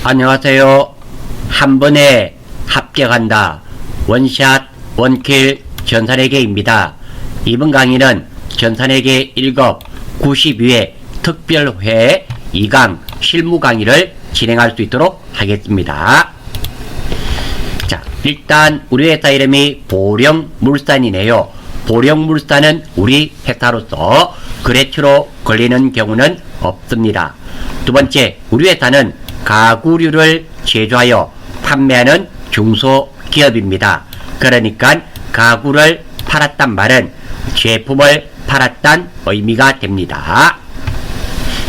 안녕하세요. 한 번에 합격한다. 원샷 원킬 전산회계입니다. 이번 강의는 전산회계 1급 92회 특별회 2강 실무 강의를 진행할 수 있도록 하겠습니다. 자, 일단 우리 회사 이름이 보령물산이네요. 보령물산은 우리 회사로서 거래처로 걸리는 경우는 없습니다. 두 번째, 우리 회사는 가구류를 제조하여 판매하는 중소기업입니다. 그러니까 가구를 팔았단 말은 제품을 팔았단 의미가 됩니다.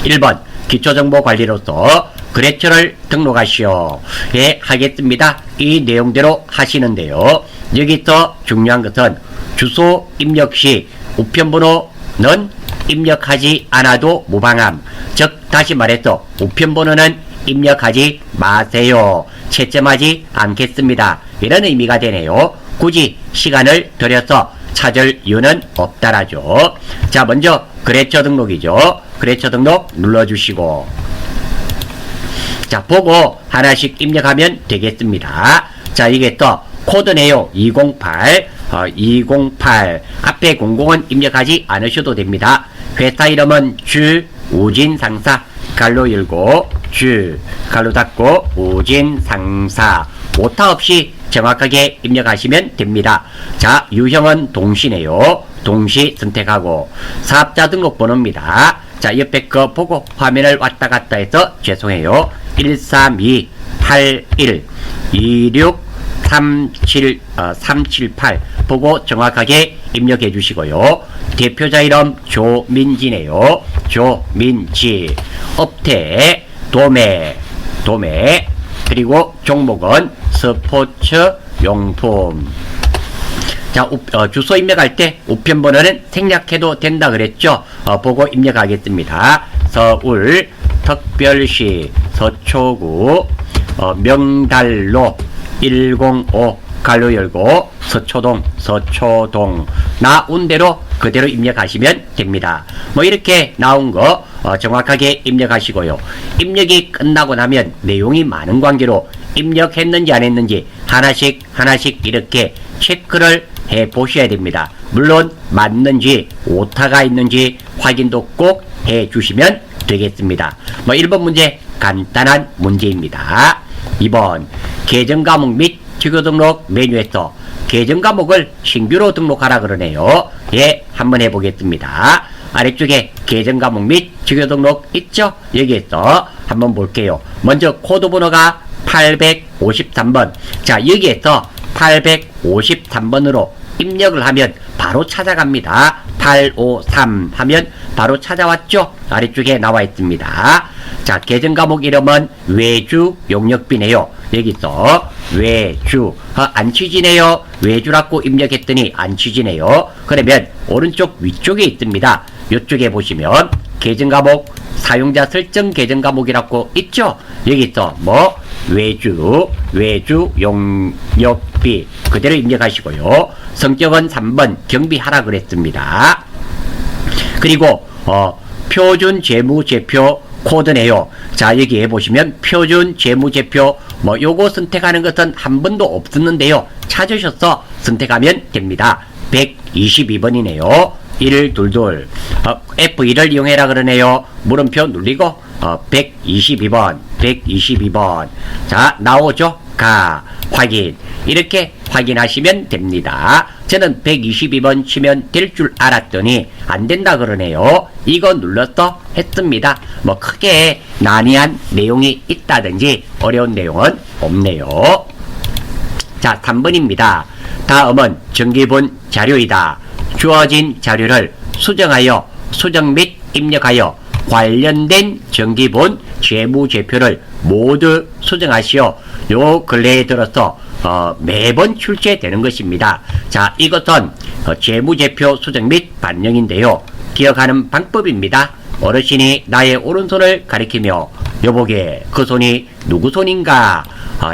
1번 기초정보관리로서 거래처를 등록하시오. 예, 하겠습니다. 이 내용대로 하시는데요. 여기서 중요한 것은 주소 입력 시 우편번호는 입력하지 않아도 무방함. 즉 다시 말해서 우편번호는 입력하지 마세요. 채점하지 않겠습니다. 이런 의미가 되네요. 굳이 시간을 들여서 찾을 이유는 없다라죠. 자, 먼저 거래처 등록이죠. 거래처 등록 눌러주시고, 자, 보고 하나씩 입력하면 되겠습니다. 자, 이게 또 코드네요. 208 앞에 00은 입력하지 않으셔도 됩니다. 회사 이름은 주우진상사 갈로 열고 주 갈로 닫고 우진상사 오타 없이 정확하게 입력하시면 됩니다. 자, 유형은 동시네요. 동시 선택하고 사업자 등록번호입니다. 자, 옆에 거 보고 화면을 왔다 갔다 해서 죄송해요. 132812637 보고 정확하게 입력해 주시고요. 대표자 이름 조민지네요. 조민지. 업태 도매 그리고 종목은 스포츠 용품. 자, 주소 입력할 때 우편번호는 생략해도 된다 그랬죠. 보고 입력하겠습니다. 서울 특별시 서초구 명달로 105 갈로 열고 서초동 나온 대로 그대로 입력하시면 됩니다. 뭐 이렇게 나온 거 정확하게 입력하시고요. 입력이 끝나고 나면 내용이 많은 관계로 입력했는지 안 했는지 하나씩 이렇게 체크를 해 보셔야 됩니다. 물론 맞는지 오타가 있는지 확인도 꼭 해 주시면 되겠습니다. 뭐 1번 문제 간단한 문제입니다. 2번 계정 과목 및 주요 등록 메뉴에서 계정 과목을 신규로 등록하라 그러네요. 예, 한번 해보겠습니다. 아래쪽에 계정 과목 및 주요 등록 있죠? 여기에서 한번 볼게요. 먼저 코드 번호가 853번. 자, 여기에서 853번으로 입력을 하면 바로 찾아갑니다. 853 하면 바로 찾아왔죠? 아래쪽에 나와 있습니다. 자, 계정 과목 이름은 외주 용역비네요. 여기서 외주 안 취지네요. 외주라고 입력했더니 안 취지네요. 그러면 오른쪽 위쪽에 있습니다. 이쪽에 보시면 계정 과목 사용자 설정 계정 과목이라고 있죠. 여기서 뭐 외주 용역비 그대로 입력하시고요. 성격은 3번 경비하라 그랬습니다. 그리고 표준 재무제표 코드네요. 자, 여기에 보시면 표준 재무제표 뭐 요거 선택하는 것은 한 번도 없었는데요. 찾으셔서 선택하면 됩니다. 122번이네요. 122 F1을 이용해라 그러네요. 물음표 눌리고 122번 자, 나오죠? 가 확인 이렇게 확인하시면 됩니다. 저는 122번 치면 될 줄 알았더니 안 된다 그러네요. 이거 눌러서 했습니다. 뭐 크게 난이한 내용이 있다든지 어려운 내용은 없네요. 자, 3번입니다. 다음은 정기본 자료이다. 주어진 자료를 수정하여 수정 및 입력하여 관련된 정기본 재무제표를 모두 수정하시오. 요 근래에 들어서 매번 출제되는 것입니다. 자, 이것은 재무제표 수정 및 반영인데요. 기억하는 방법입니다. 어르신이 나의 오른손을 가리키며 여보게 그 손이 누구 손인가?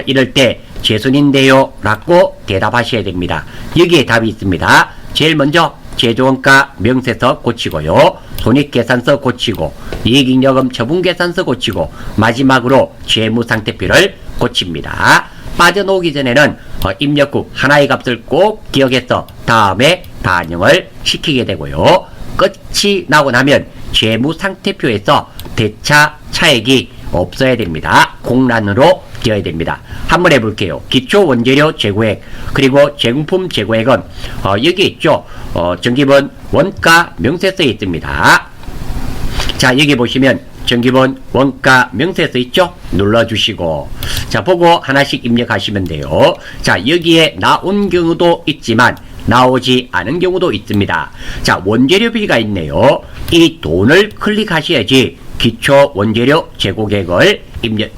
이럴 때 제 손인데요 라고 대답하셔야 됩니다. 여기에 답이 있습니다. 제일 먼저 제조원가 명세서 고치고요. 손익계산서 고치고 이익잉여금 처분계산서 고치고 마지막으로 재무상태표를 고칩니다. 빠져나오기 전에는 입력 후 하나의 값을 꼭 기억해서 다음에 반영을 시키게 되고요. 끝이 나고 나면 재무상태표에서 대차 차액이 없어야 됩니다. 공란으로 되어야 됩니다. 한번 해볼게요. 기초원재료 재고액 그리고 제공품 재고액은 여기 있죠. 정기본 원가 명세서에 있습니다. 자, 여기 보시면 정기본 원가 명세서 있죠? 눌러주시고 자, 보고 하나씩 입력하시면 돼요. 자, 여기에 나온 경우도 있지만 나오지 않은 경우도 있습니다. 자, 원재료비가 있네요. 이 돈을 클릭하셔야지 기초 원재료 재고액을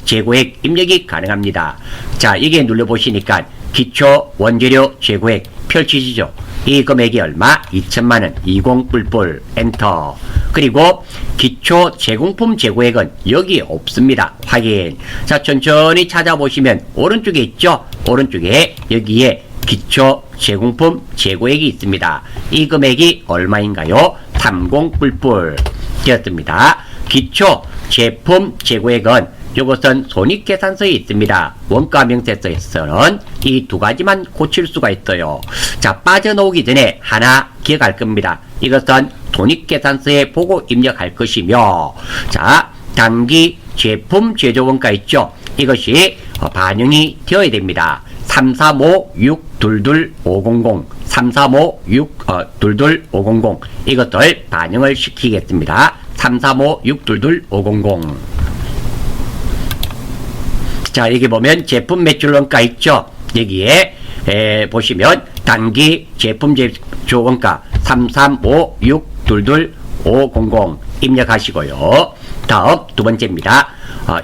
재고액 입력이 가능합니다. 자, 여기에 눌러보시니까 기초 원재료 재고액 펼치시죠. 이 금액이 얼마? 2천만원 20뿔뿔 엔터. 그리고 기초 제공품 재고액은 여기 없습니다. 확인. 자, 천천히 찾아보시면 오른쪽에 있죠. 오른쪽에 여기에 기초 제공품 재고액이 있습니다. 이 금액이 얼마인가요? 30뿔뿔 되었습니다. 기초 제품 재고액은 이것은 손익계산서에 있습니다. 원가명세서에서는 이 두 가지만 고칠 수가 있어요. 자, 빠져나오기 전에 하나 기억할 겁니다. 이것은 손익계산서에 보고 입력할 것이며, 자, 단기 제품 제조원가 있죠. 이것이 반영이 되어야 됩니다. 3356225500 3356225500 이것들 반영을 시키겠습니다. 3356225500. 자, 여기 보면 제품 매출원가 있죠. 여기에 보시면 단기 제품 제조원가 3356225500 입력하시고요. 다음 두 번째입니다.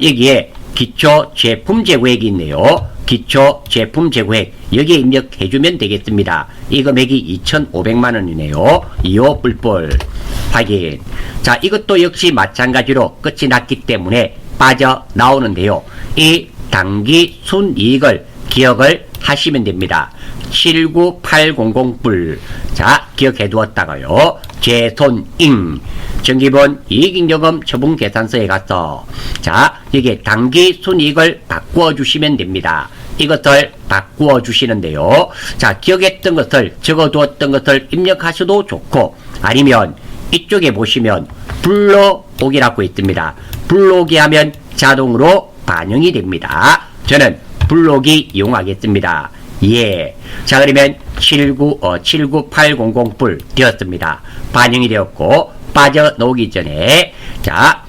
여기에 기초 제품 재고액이 있네요. 기초 제품 재고액 여기에 입력해주면 되겠습니다. 이 금액이 2,500만원이네요. 25 뿔뿔 확인. 자, 이것도 역시 마찬가지로 끝이 났기 때문에 빠져나오는데요. 이 단기 순이익을 기억을 하시면 됩니다. 79800뿔. 자, 기억해 두었다가요. 제손잉 정기본 이익잉여금 처분계산서에 가서 자, 여기에 단기 순이익을 바꾸어 주시면 됩니다. 이것을 바꾸어 주시는데요. 자, 기억했던 것을 적어두었던 것을 입력하셔도 좋고 아니면 이쪽에 보시면 불러오기라고 있습니다. 불러오기 하면 자동으로 반영이 됩니다. 저는 불러오기 이용하겠습니다. 예. 자, 그러면 79800뿔 되었습니다. 반영이 되었고 빠져나오기 전에 자,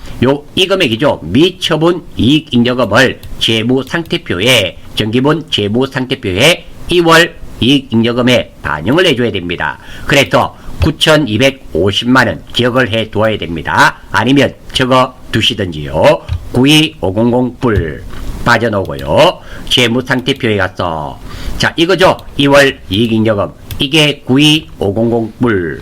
이 금액이죠. 미처분 이익잉여금을 재무상태표에 정기본 재무상태표에 2월 이익잉여금에 반영을 해줘야 됩니다. 그래서 9,250만원 기억을 해 두어야 됩니다. 아니면 적어 두시든지요. 92500뿔 빠져나오고요. 재무상태표에 가서 자, 이거죠. 2월 이익잉여금 이게 92500뿔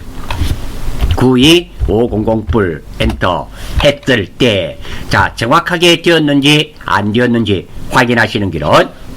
92500뿔 엔터 했을 때 자, 정확하게 되었는지 안 되었는지 확인하시는 길은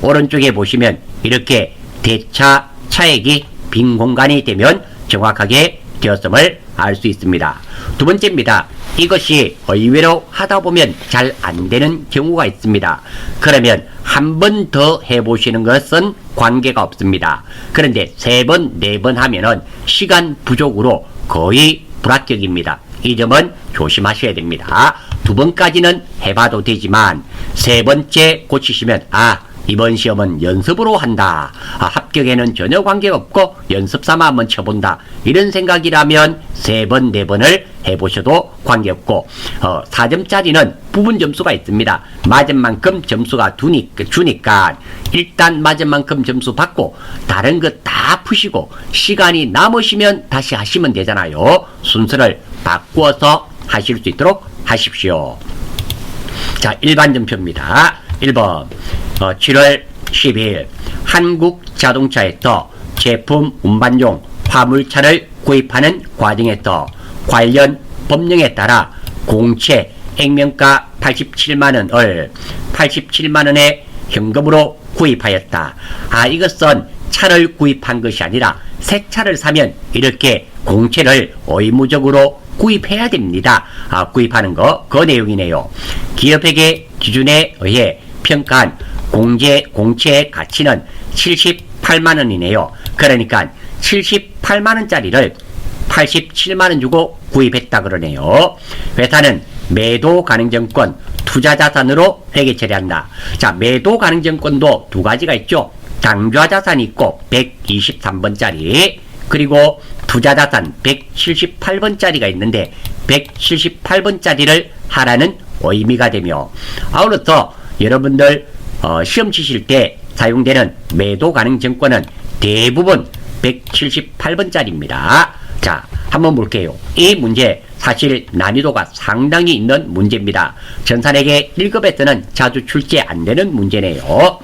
오른쪽에 보시면 이렇게 대차 차액이 빈 공간이 되면 정확하게 되었음을 알 수 있습니다. 두 번째입니다. 이것이 의외로 하다 보면 잘 안 되는 경우가 있습니다. 그러면 한 번 더 해보시는 것은 관계가 없습니다. 그런데 3번, 4번 하면은 시간 부족으로 거의 불합격입니다. 이 점은 조심하셔야 됩니다. 2번까지는 해봐도 되지만 3번째 고치시면 이번 시험은 연습으로 한다. 합격에는 전혀 관계가 없고 연습삼아 한번 쳐본다. 이런 생각이라면 3번, 4번을 해보셔도 관계없고 4점짜리는 부분 점수가 있습니다. 맞은 만큼 점수가 주니까 일단 맞은 만큼 점수 받고 다른 것 다 푸시고 시간이 남으시면 다시 하시면 되잖아요. 순서를 바꾸어서 하실 수 있도록 하십시오. 자, 일반 점표입니다. 1번 7월 10일 한국자동차에서 제품 운반용 화물차를 구입하는 과정에서 관련 법령에 따라 공채 액면가 87만원을 87만원에 현금으로 구입하였다. 이것은 차를 구입한 것이 아니라 새 차를 사면 이렇게 공채를 의무적으로 구입해야 됩니다. 구입하는 거, 그 내용이네요. 기업회계 기준에 의해 평가한 공채의 가치는 78만원이네요. 그러니까 78만원짜리를 87만원 주고 구입했다 그러네요. 회사는 매도 가능증권 투자자산으로 회계 처리한다. 자, 매도 가능증권도 두 가지가 있죠. 당좌자산이 있고 123번짜리, 그리고 투자자산 178번짜리가 있는데 178번짜리를 하라는 의미가 되며, 아울러서 여러분들 시험 치실 때 사용되는 매도 가능 증권은 대부분 178번짜리입니다. 자, 한번 볼게요. 이 문제 사실 난이도가 상당히 있는 문제입니다. 전산회계 1급에서는 자주 출제 안 되는 문제네요.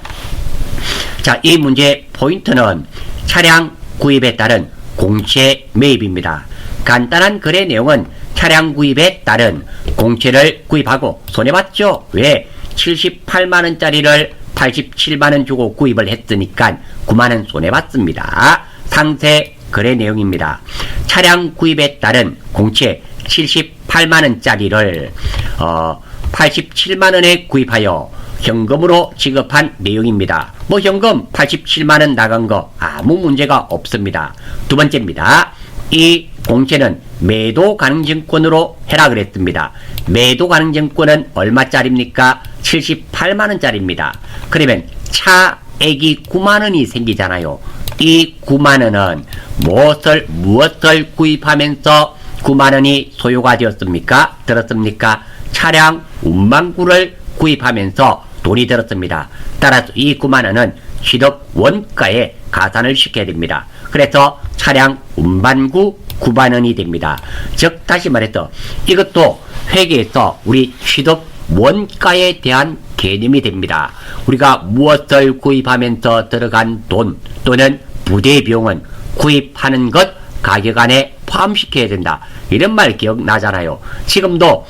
자, 이 문제 포인트는 차량 구입에 따른 공채 매입입니다. 간단한 거래 내용은 차량 구입에 따른 공채를 구입하고 손해봤죠? 왜? 78만원짜리를 87만원 주고 구입을 했으니까 9만원 손해봤습니다. 상세 거래 내용입니다. 차량 구입에 따른 공채 78만원짜리를 87만원에 구입하여 현금으로 지급한 내용입니다. 뭐 현금 87만원 나간 거 아무 문제가 없습니다. 두 번째입니다. 이 공채는 매도 가능증권으로 해라 그랬습니다. 매도 가능증권은 얼마짜리입니까? 78만원짜리입니다. 그러면 차액이 9만원이 생기잖아요. 이 9만원은 무엇을 구입하면서 9만원이 소요가 되었습니까? 들었습니까? 차량 운반구를 구입하면서 돈이 들었습니다. 따라서 이 9만원은 취득 원가에 가산을 시켜야 됩니다. 그래서 차량 운반구 9만원이 됩니다. 즉 다시 말해서 이것도 회계에서 우리 취득 원가에 대한 개념이 됩니다. 우리가 무엇을 구입하면서 들어간 돈 또는 부대 비용은 구입하는 것 가격 안에 포함시켜야 된다. 이런 말 기억나잖아요. 지금도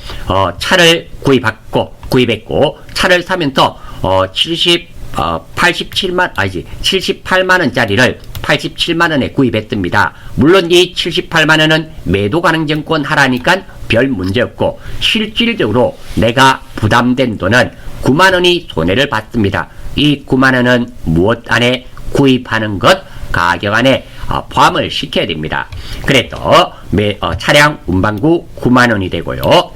차를 구입했고 차를 사면서 78만원짜리를 87만원에 구입했습니다. 물론 이 78만원은 매도 가능증권 하라니까 별 문제없고, 실질적으로 내가 부담된 돈은 9만원이 손해를 봤습니다. 이 9만원은 무엇 안에 구입하는 것 가격 안에 포함을 시켜야 됩니다. 그래서 차량 운반구 9만원이 되고요.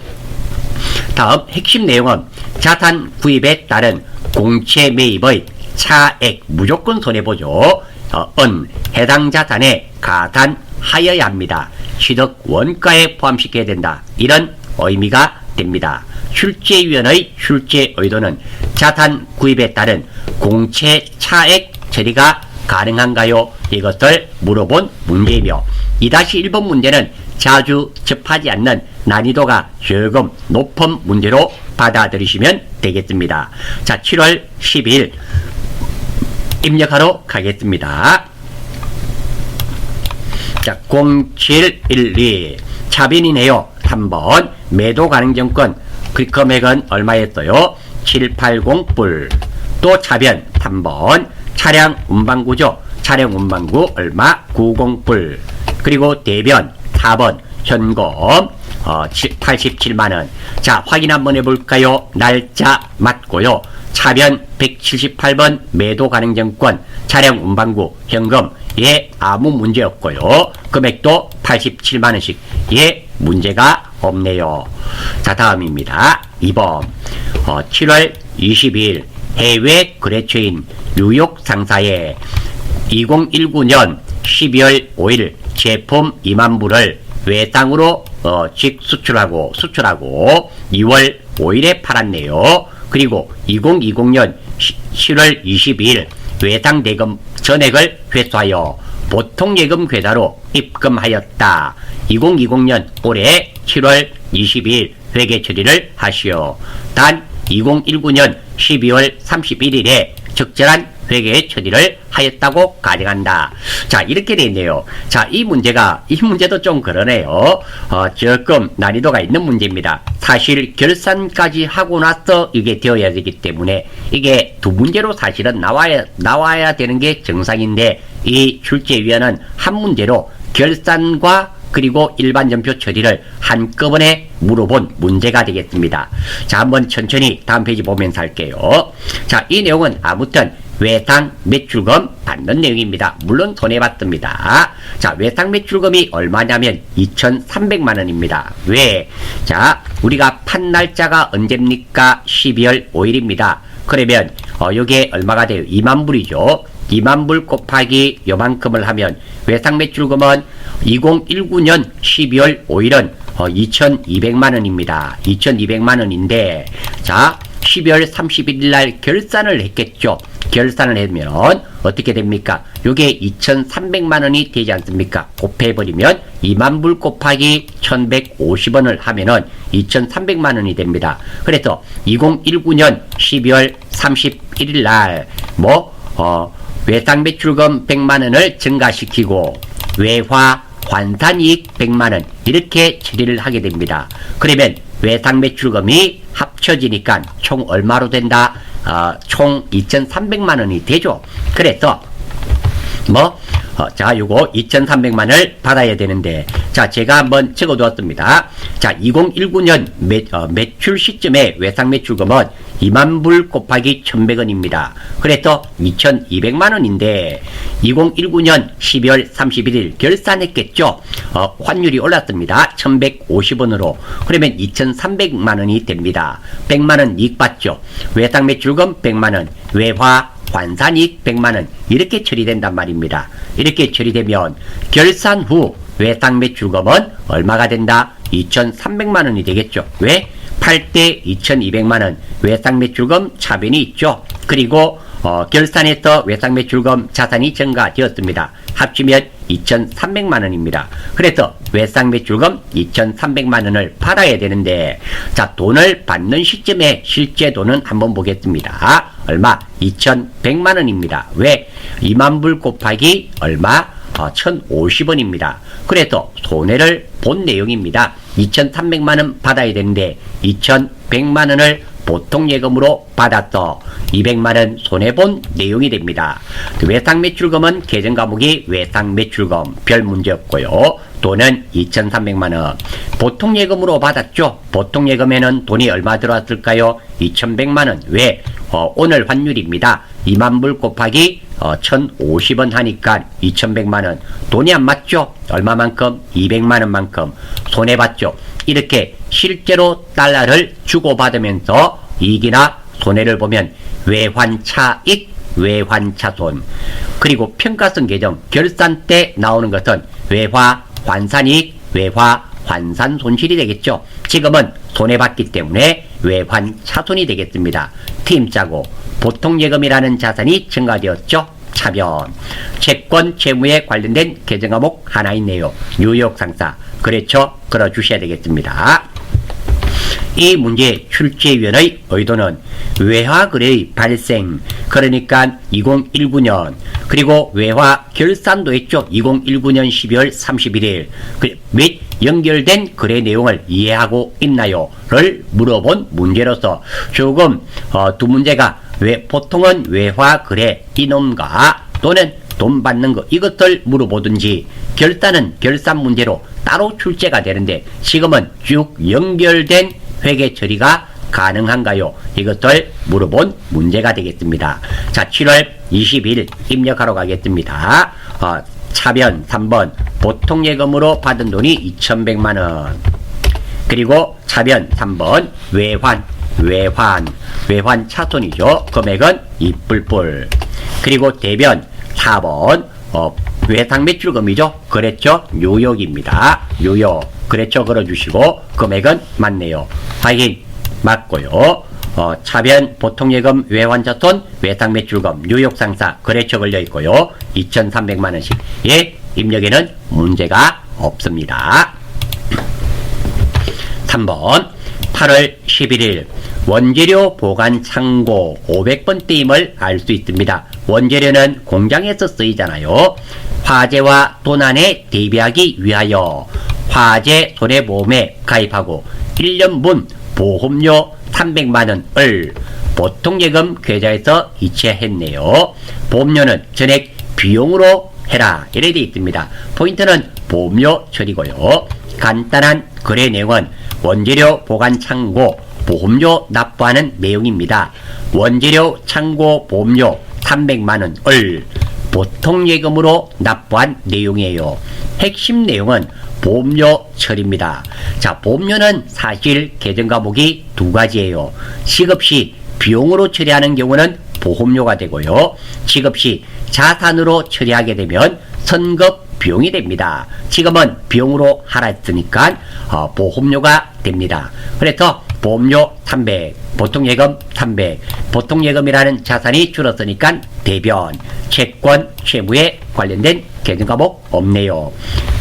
다음 핵심 내용은 자산 구입에 따른 공채 매입의 차액 무조건 손해보죠. 해당 자산에 가산하여야 합니다. 취득 원가에 포함시켜야 된다. 이런 의미가 됩니다. 출제위원의 출제 의도는 자산 구입에 따른 공채 차액 처리가 가능한가요? 이것을 물어본 문제이며, 2-1번 문제는 자주 접하지 않는 난이도가 조금 높은 문제로 받아들이시면 되겠습니다. 자, 7월 12일 입력하러 가겠습니다. 자, 0712 차변이네요. 3번 매도 가능증권 그 금액은 얼마였어요? 780불. 또 차변 3번 차량 운반구죠. 차량 운반구 얼마? 90불. 그리고 대변 4번 현금 87만원. 자, 확인 한번 해볼까요? 날짜 맞고요. 차변 178번 매도 가능증권 차량 운반구 현금 예 아무 문제 없고요. 금액도 87만원씩 예 문제가 없네요. 자, 다음입니다. 2번 7월 22일 해외 거래처인 뉴욕 상사에 2019년 12월 5일 제품 2만 부를 외상으로 수출하고 2월 5일에 팔았네요. 그리고 2020년 7월 22일 외상 대금 전액을 회수하여 보통예금 계좌로 입금하였다. 2020년 올해 7월 22일 회계 처리를 하시오. 단 2019년 12월 31일에 적절한 회계 처리를 하였다고 가정한다. 자, 이렇게 되어 있네요. 자, 이 문제도 좀 그러네요. 조금 난이도가 있는 문제입니다. 사실 결산까지 하고 나서 이게 되어야 되기 때문에 이게 두 문제로 사실은 나와야 되는 게 정상인데, 이 출제위원은 한 문제로 결산과 그리고 일반 연표 처리를 한꺼번에 물어본 문제가 되겠습니다. 자, 한번 천천히 다음 페이지 보면서 할게요. 자, 이 내용은 아무튼 외상 매출금 받는 내용입니다. 물론 손해봤습니다. 자, 외상 매출금이 얼마냐면 2,300만 원입니다. 왜? 자, 우리가 판 날짜가 언제입니까? 12월 5일입니다. 그러면 요게 얼마가 돼요? 2만 불이죠. 2만 불 곱하기 요만큼을 하면 외상 매출금은 2019년 12월 5일은 2,200만 원입니다. 2,200만 원인데, 자, 12월 31일 날 결산을 했겠죠. 결산을 하면 어떻게 됩니까? 요게 2,300만 원이 되지 않습니까? 곱해버리면 2만 불 곱하기 1,150원을 하면은 2,300만 원이 됩니다. 그래서 2019년 12월 31일 날 외상 매출금 100만 원을 증가시키고 외화 환산이익 100만 원 이렇게 처리를 하게 됩니다. 그러면 외상 매출금이 합쳐지니까 총 얼마로 된다? 총 2,300만 원이 되죠. 그래서 자, 요거 2,300만원을 받아야 되는데, 자, 제가 한번 적어두었습니다. 자, 2019년 매출 시점에 외상 매출금은 2만 불 곱하기 1,100원입니다. 그래서 2,200만원인데 2019년 12월 31일 결산했겠죠. 환율이 올랐습니다. 1,150원으로. 그러면 2,300만원이 됩니다. 100만원 이익 받죠. 외상 매출금 100만원, 외화 환산이익 100만원 이렇게 처리된단 말입니다. 이렇게 처리되면 결산 후 외상 매출금은 얼마가 된다? 2,300만원이 되겠죠. 왜? 팔 때 2,200만원 외상 매출금 차변이 있죠. 그리고 결산해서 외상 매출금 자산이 증가되었습니다. 합치면 2,300만원입니다. 그래서 외상 매출금 2,300만원을 받아야 되는데, 자, 돈을 받는 시점에 실제 돈은 한번 보겠습니다. 얼마? 2,100만원입니다. 왜? 2만 불 곱하기 얼마? 1,050원입니다. 그래서 손해를 본 내용입니다. 2,300만원 받아야 되는데 2,100만원을 보통 예금으로 받았어. 200만원 손해본 내용이 됩니다. 외상 매출금은 계정 과목이 외상 매출금 별 문제 없고요. 돈은 2,300만원. 보통 예금으로 받았죠. 보통 예금에는 돈이 얼마 들어왔을까요? 2,100만원. 왜? 오늘 환율입니다. 2만 불 곱하기 1,050원 하니까 2,100만원. 돈이 안 맞죠? 얼마만큼? 200만원만큼 손해봤죠. 이렇게 실제로 달러를 주고받으면서 이익이나 손해를 보면 외환차익, 외환차손, 그리고 평가성 계정 결산 때 나오는 것은 외화 환산이익, 외화 환산 손실이 되겠죠. 지금은 손해봤기 때문에 외환차손이 되겠습니다. 팀짜고 보통 예금이라는 자산이 증가되었죠. 차변. 채권 채무에 관련된 계정 과목 하나 있네요. 뉴욕 상사. 그렇죠. 걸어주셔야 되겠습니다. 이 문제의 출제위원의 의도는 외화거래의 발생, 그러니까 2019년, 그리고 외화 결산도 했죠. 2019년 12월 31일 및 연결된 거래 내용을 이해하고 있나요? 를 물어본 문제로서 조금 두 문제가 보통은 외화거래 이놈과 또는 돈 받는 거 이것들 물어보든지, 결산은 결산 문제로 따로 출제가 되는데 지금은 쭉 연결된 회계 처리가 가능한가요? 이것들 물어본 문제가 되겠습니다. 자, 7월 20일 입력하러 가겠습니다. 차변 3번 보통 예금으로 받은 돈이 2,100만원. 그리고 차변 3번 외환 차손이죠. 금액은 이뿔뿔. 그리고 대변 4번 외상 매출금이죠. 그랬죠. 뉴욕입니다. 뉴욕. 그랬죠. 걸어주시고 금액은 맞네요. 확인 맞고요. 차변 보통예금 외환자손 외상 매출금 뉴욕 상사 거래처 걸려 있고요. 2,300만원씩. 예, 입력에는 문제가 없습니다. 3번 8월 11일 원재료 보관 창고 500번 떼임을 알 수 있습니다. 원재료는 공장에서 쓰이잖아요. 화재와 도난에 대비하기 위하여 화재 손해보험에 가입하고 1년분 보험료 300만원을 보통예금 계좌에서 이체했네요. 보험료는 전액 비용으로 해라. 이래 되어 있습니다. 포인트는 보험료 처리고요. 간단한 거래 내용은 원재료 보관 창고 보험료 납부하는 내용입니다. 원재료 창고 보험료 300만원을 보통예금으로 납부한 내용이에요. 핵심 내용은 보험료 처리입니다. 자, 보험료는 사실 계정 과목이 두 가지예요. 시급시 비용으로 처리하는 경우는 보험료가 되고요. 시급시 자산으로 처리하게 되면 선급 비용이 됩니다. 지금은 비용으로 하라 했으니까 보험료가 됩니다. 그래서 보험료 300, 보통예금 300, 보통예금이라는 자산이 줄었으니까 대변, 채권, 채무에 관련된 계정 과목 없네요.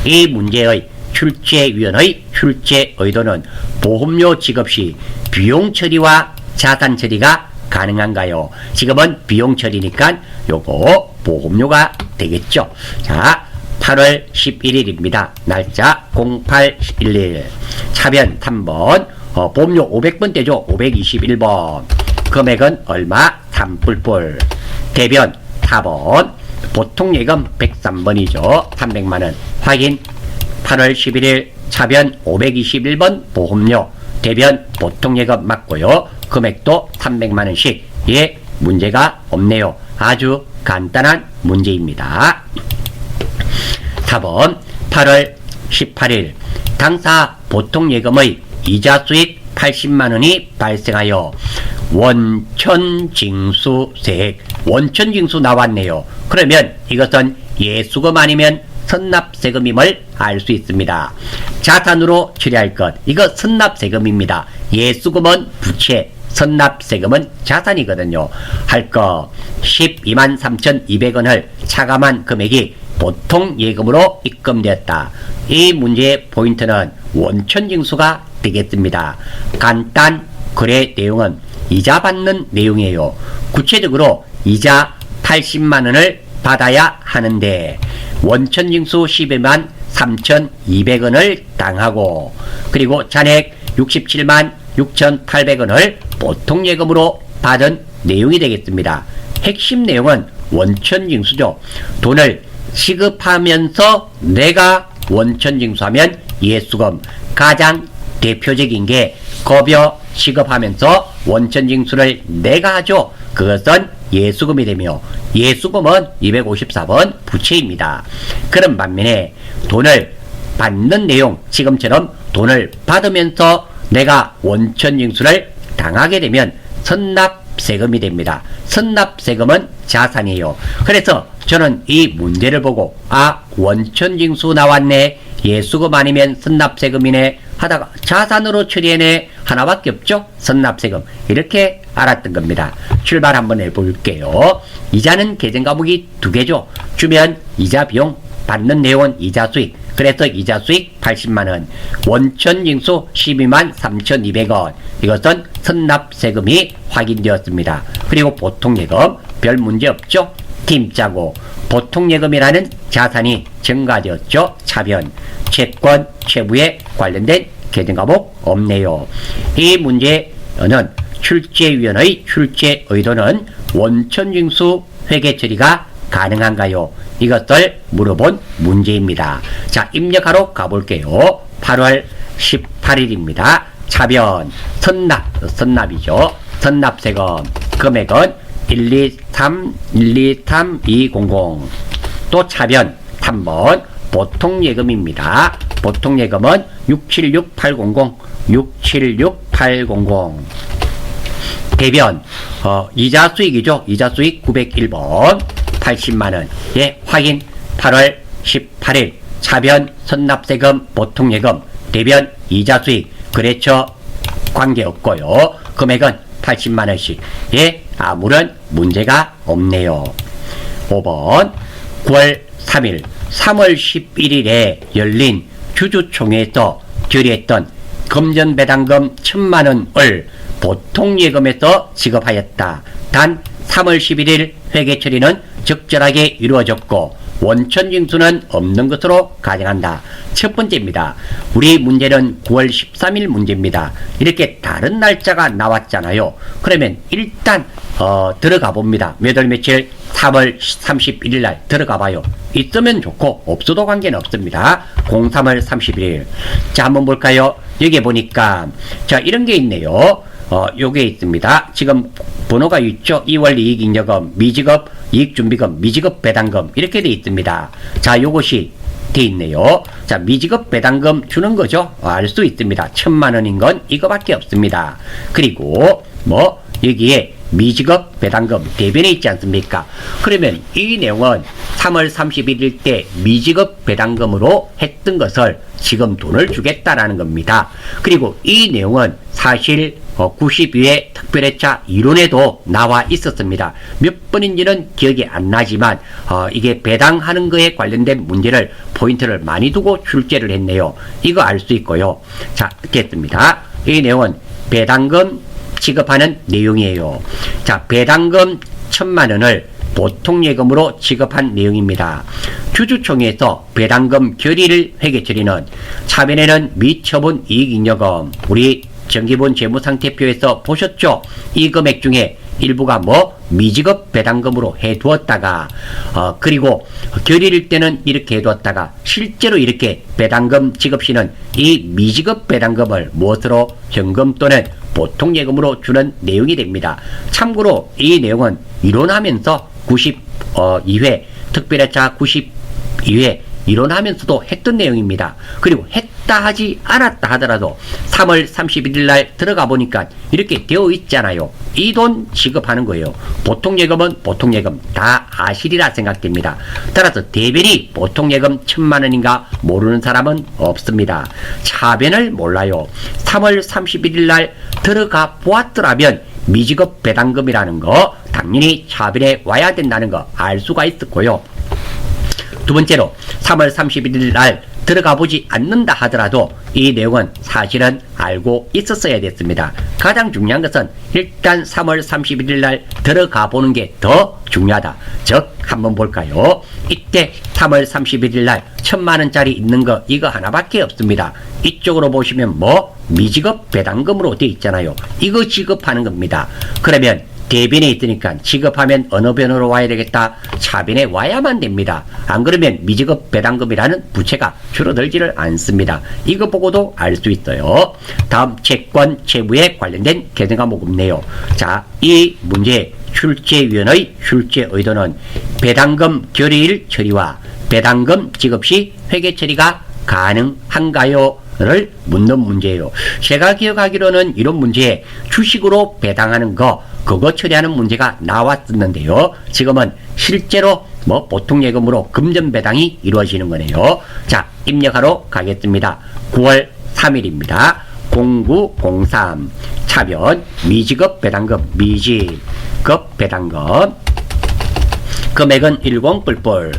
이 문제의 출제위원의 출제 의도는 보험료 지급 시 비용 처리와 자산 처리가 가능한가요? 지금은 비용 처리니까 요거 보험료가 되겠죠. 자, 8월 11일입니다. 날짜 0811. 차변 3번. 보험료 500번 떼죠. 521번. 금액은 얼마? 3뿔뿔. 대변 4번. 보통예금 103번이죠. 300만원. 확인. 8월 11일 차변 521번 보험료. 대변 보통예금 맞고요. 금액도 300만원씩. 예, 문제가 없네요. 아주 간단한 문제입니다. 4번 8월 18일 당사 보통예금의 이자 수익 80만원이 발생하여 원천징수세액 원천징수 나왔네요. 그러면 이것은 예수금 아니면 선납세금임을 알 수 있습니다. 자산으로 처리할 것, 이거 선납세금입니다. 예수금은 부채, 선납세금은 자산이거든요. 할 거 12만 3,200원을 차감한 금액이 보통예금으로 입금되었다. 이 문제의 포인트는 원천징수가 되겠습니다. 간단 거래 내용은 이자 받는 내용이에요. 구체적으로 이자 80만원을 받아야 하는데 원천징수 12만 3,200원을 당하고 그리고 잔액 67만 6,800원을 보통예금으로 받은 내용이 되겠습니다. 핵심 내용은 원천징수죠. 돈을 시급하면서 내가 원천징수하면 예수금, 가장 대표적인 게 급여 시급하면서 원천징수를 내가 하죠. 그것은 예수금이 되며 예수금은 254번 부채입니다. 그런 반면에 돈을 받는 내용, 지금처럼 돈을 받으면서 내가 원천징수를 당하게 되면 선납세금이 됩니다. 선납세금은 자산이에요. 그래서 저는 이 문제를 보고 원천징수 나왔네, 예수금 아니면 선납세금이네 하다가 자산으로 처리해내 하나밖에 없죠. 선납세금. 이렇게 알았던 겁니다. 출발 한번 해볼게요. 이자는 계정 과목이 두 개죠. 주면 이자 비용, 받는 내용은 이자 수익. 그래서 이자 수익 80만원, 원천징수 12만 3,200원. 이것은 선납세금이 확인되었습니다. 그리고 보통예금 별 문제 없죠. 팀 짜고 보통예금이라는 자산이 증가되었죠. 차변, 채권, 채무에 관련된 계정 과목 없네요. 이 문제는 출제위원의 출제 의도는 원천징수 회계 처리가 가능한가요? 이것을 물어본 문제입니다. 자, 입력하러 가볼게요. 8월 18일입니다. 차변, 선납이죠. 선납세금 금액은 123,200. 또 차변 3번 보통예금입니다. 보통예금은 676800, 676800. 대변 이자 수익이죠. 이자 수익 901번 80만원. 예, 확인. 8월 18일 차변 선납세금 보통예금 대변 이자 수익 거래처 관계없고요. 금액은 80만원씩. 예, 아무런 문제가 없네요. 5번 9월 3일 3월 11일에 열린 주주총회에서 결의했던 금전배당금 1,000만원을 보통예금에서 지급하였다. 단 3월 11일 회계처리는 적절하게 이루어졌고 원천징수는 없는 것으로 가정한다. 첫 번째입니다. 우리 문제는 9월 13일 문제입니다. 이렇게 다른 날짜가 나왔잖아요. 그러면 일단 들어가 봅니다. 몇 월 며칠? 3월 31일 날 들어가 봐요. 있으면 좋고 없어도 관계는 없습니다. 03월 31일. 자, 한번 볼까요? 여기 보니까 자, 이런 게 있네요. 요게 있습니다. 지금 번호가 있죠. 2월 이익잉여금, 미지급 이익준비금, 미지급 배당금 이렇게 돼 있습니다. 자, 요것이 돼 있네요. 자, 미지급 배당금 주는 거죠. 알 수 있습니다. 1000만 원인 건 이거밖에 없습니다. 그리고 뭐 여기에 미지급 배당금 대변에 있지 않습니까? 그러면 이 내용은 3월 31일 때 미지급 배당금으로 했던 것을 지금 돈을 주겠다라는 겁니다. 그리고 이 내용은 사실 92회 특별회차 이론에도 나와 있었습니다. 몇 번인지는 기억이 안 나지만 이게 배당하는 거에 관련된 문제를 포인트를 많이 두고 출제를 했네요. 이거 알 수 있고요. 자, 듣겠습니다. 이 내용은 배당금 지급하는 내용이에요. 자, 배당금 1000만 원을 보통예금으로 지급한 내용입니다. 주주총회에서 배당금 결의를 회계 처리는 차변에는 미처분 이익잉여금, 우리 정기본 재무상태표에서 보셨죠? 이 금액 중에 일부가 뭐 미지급 배당금으로 해두었다가 그리고 결의일 때는 이렇게 해두었다가 실제로 이렇게 배당금 지급 시는 이 미지급 배당금을 무엇으로 현금 또는 보통예금으로 주는 내용이 됩니다. 참고로 이 내용은 이론하면서 92회 특별회차 92회 이론하면서도 했던 내용입니다. 그리고 했다 하지 않았다 하더라도 3월 31일 날 들어가 보니까 이렇게 되어 있잖아요. 이 돈 지급하는 거예요. 보통예금은 보통예금 다 아시리라 생각됩니다. 따라서 대변이 보통예금 1000만 원인가 모르는 사람은 없습니다. 차변을 몰라요. 3월 31일 날 들어가 보았더라면 미지급 배당금이라는 거 당연히 차변에 와야 된다는 거 알 수가 있었고요. 두 번째로 3월 31일 날 들어가 보지 않는다 하더라도 이 내용은 사실은 알고 있었어야 됐습니다. 가장 중요한 것은 일단 3월 31일 날 들어가 보는 게 더 중요하다. 즉 한번 볼까요? 이때 3월 31일 날 1000만 원짜리 있는 거 이거 하나밖에 없습니다. 이쪽으로 보시면 뭐 미지급 배당금으로 되어 있잖아요. 이거 지급하는 겁니다. 그러면 대변에 있으니까 지급하면 어느 변으로 와야 되겠다? 차변에 와야만 됩니다. 안 그러면 미지급 배당금이라는 부채가 줄어들지를 않습니다. 이거 보고도 알 수 있어요. 다음 채권 채무에 관련된 계정 과목 없네요. 자, 이 문제 출제위원의 출제 의도는 배당금 결의일 처리와 배당금 지급 시 회계 처리가 가능한가요? 를 묻는 문제예요. 제가 기억하기로는 이런 문제에 주식으로 배당하는 거 그거 처리하는 문제가 나왔었는데요. 지금은 실제로 뭐 보통예금으로 금전 배당이 이루어지는 거네요. 자, 입력하러 가겠습니다. 9월 3일입니다. 0903 차변 미지급 배당금 미지급 배당금 금액은 10 뿔뿔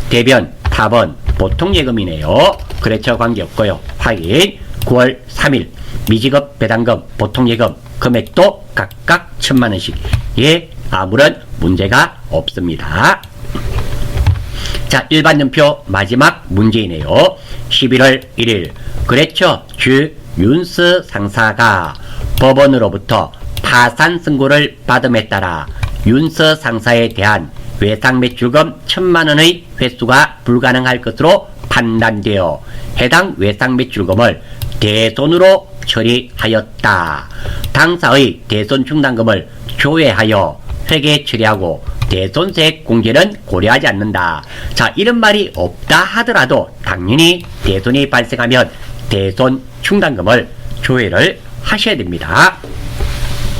대변 답은 보통예금이네요. 그래서 관계없고요. 확인. 9월 3일 미지급 배당금 보통예금 금액도 각각 1000만 원씩. 예, 아무런 문제가 없습니다. 자, 일반연표 마지막 문제이네요. 11월 1일 그랬죠. 주 윤스 상사가 법원으로부터 파산 승고를 받음에 따라 윤서 상사에 대한 외상매출금 1000만 원의 회수가 불가능할 것으로 판단되어 해당 외상매출금을 대손으로 처리하였다. 당사의 대손 충당금을 조회하여 회계 처리하고 대손세액 공제는 고려하지 않는다. 자, 이런 말이 없다 하더라도 당연히 대손이 발생하면 대손 충당금을 조회를 하셔야 됩니다.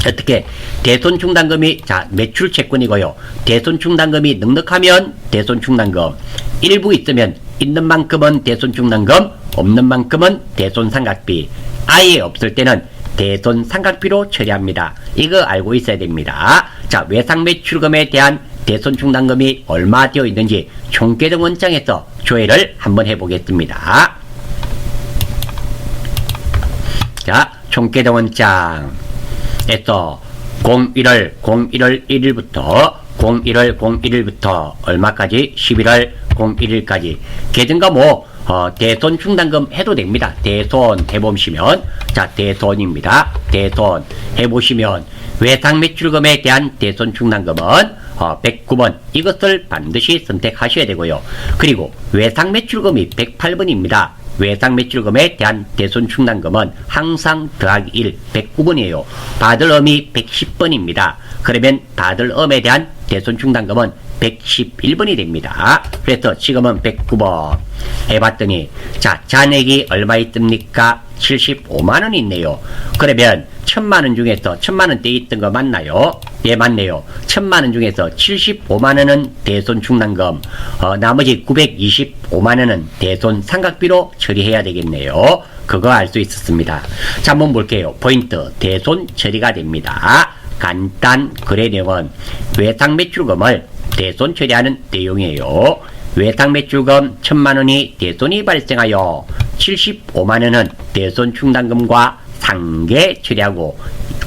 어떻게? 대손 충당금이 자 매출 채권이고요. 대손 충당금이 넉넉하면 대손 충당금, 일부 있으면 있는 만큼은 대손 충당금, 없는 만큼은 대손 삼각비, 아예 없을 때는 대손 삼각비로 처리합니다. 이거 알고 있어야 됩니다. 자, 외상 매출금에 대한 대손 충당금이 얼마 되어 있는지 총계정 원장에서 조회를 한번 해보겠습니다. 자, 총계정 원장에서 01월 1일부터 01월 01일부터 얼마까지? 11월 01일까지. 계정과 대손 충당금 해도 됩니다. 대손 해보시면, 자, 대손입니다. 대손 해보시면, 외상 매출금에 대한 대손 충당금은 109번 이것을 반드시 선택하셔야 되고요. 그리고 외상 매출금이 108번입니다. 외상 매출금에 대한 대손 충당금은 항상 더하기 1, 109번이에요. 받을 음이 110번입니다. 그러면 받을 음에 대한 대손 충당금은 111번이 됩니다. 그래서 지금은 109번 해봤더니, 자, 잔액이 얼마 있습니까? 75만원 있네요. 그러면 1000만원 중에서 1000만원 떼 있던 거 맞나요? 예, 맞네요. 1000만원 중에서 75만원은 대손 충당금, 나머지 925만원은 대손 상각비로 처리해야 되겠네요. 그거 알 수 있었습니다. 자, 한번 볼게요. 포인트, 대손 처리가 됩니다. 간단 거래 내용은 외상 매출금을 대손 처리하는 내용이에요. 외상 매출금 1000만원이 대손이 발생하여 75만원은 대손 충당금과 상계 처리하고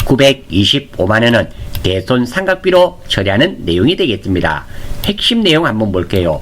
925만원은 대손 상각비로 처리하는 내용이 되겠습니다. 핵심 내용 한번 볼게요.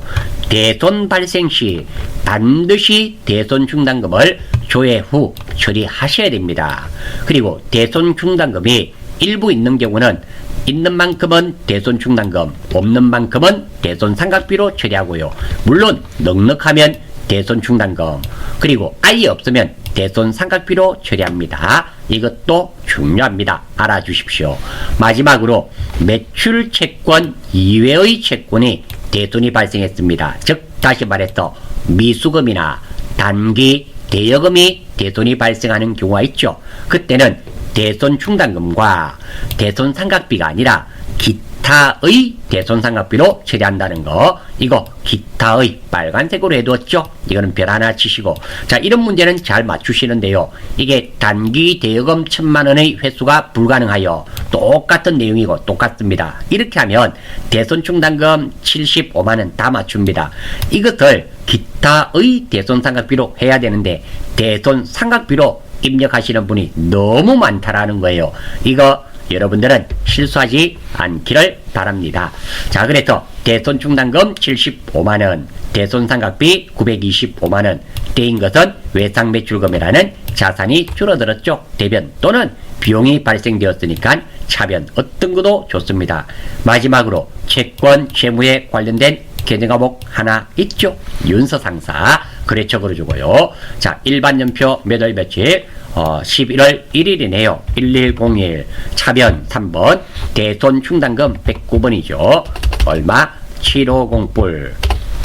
대손 발생 시 반드시 대손 충당금을 조회 후 처리하셔야 됩니다. 그리고 대손 충당금이 일부 있는 경우는 있는 만큼은 대손 충당금, 없는 만큼은 대손 상각비로 처리하고요. 물론 넉넉하면 대손 충당금, 그리고 아예 없으면 대손 상각비로 처리합니다. 이것도 중요합니다. 알아주십시오. 마지막으로 매출 채권 이외의 채권이 대손이 발생했습니다. 즉 다시 말해서 미수금이나 단기 대여금이 대손이 발생하는 경우가 있죠. 그때는 대손 충당금과 대손 상각비가 아니라 기타의 대손 상각비로 처리한다는 거, 이거 기타의 빨간색으로 해두었죠. 이거는 별 하나 치시고, 자, 이런 문제는 잘 맞추시는데요. 이게 단기 대여금 1000만원의 회수가 불가능하여 똑같은 내용이고 똑같습니다. 이렇게 하면 대손 충당금 75만원 다 맞춥니다. 이것을 기타의 대손 상각비로 해야 되는데 대손 상각비로 입력하시는 분이 너무 많다라는 거예요. 이거 여러분들은 실수하지 않기를 바랍니다. 자, 그래서 대손 충당금 75만원, 대손 상각비 925만원, 떼인 것은 외상 매출금이라는 자산이 줄어들었죠. 대변 또는 비용이 발생되었으니까 차변 어떤 것도 좋습니다. 마지막으로 채권 채무에 관련된 계정 과목 하나 있죠. 윤서상사 거래처 걸어주고요. 자, 일반연표 몇 월 며칠 11월 1일이네요. 1101 차변 3번 대손 충당금 109번이죠. 얼마? 750불.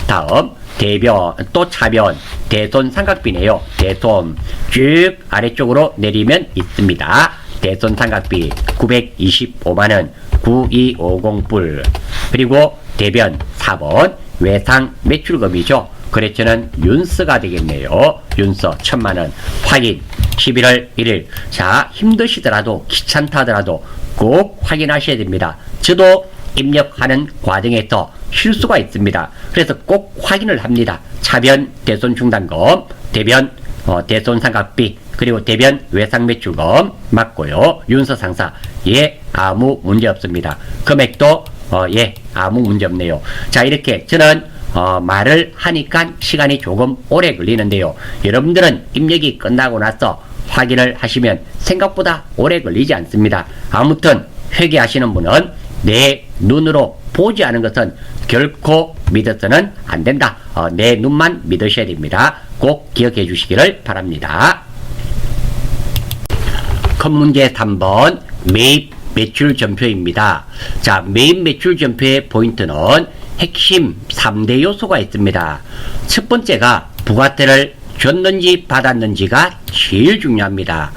다음 대변 또 차변 대손 상각비네요. 대손 쭉 아래쪽으로 내리면 있습니다. 대손 상각비 925만원 9250불. 그리고 대변 4번 외상 매출금이죠. 거래처는 윤서가 되겠네요. 윤서 1000만원 확인 11월 1일. 자, 힘드시더라도 귀찮다 하더라도 꼭 확인하셔야 됩니다. 저도 입력하는 과정에서 실수가 있습니다. 그래서 꼭 확인을 합니다. 차변 대손 충당금, 대변 대손 상각비, 그리고 대변 외상 매출금 맞고요. 윤서 상사 예, 아무 문제 없습니다. 금액도 예, 아무 문제 없네요. 자, 이렇게 저는 말을 하니까 시간이 조금 오래 걸리는데요. 여러분들은 입력이 끝나고 나서 확인을 하시면 생각보다 오래 걸리지 않습니다. 아무튼 회계하시는 분은 내 눈으로 보지 않은 것은 결코 믿어서는 안 된다. 내 눈만 믿으셔야 됩니다. 꼭 기억해 주시기를 바랍니다. 큰 문제 3번 매입 매출 전표입니다. 자, 매입 매출 전표의 포인트는 핵심 3대 요소가 있습니다. 첫 번째가 부가세를 줬는지 받았는지가 제일 중요합니다.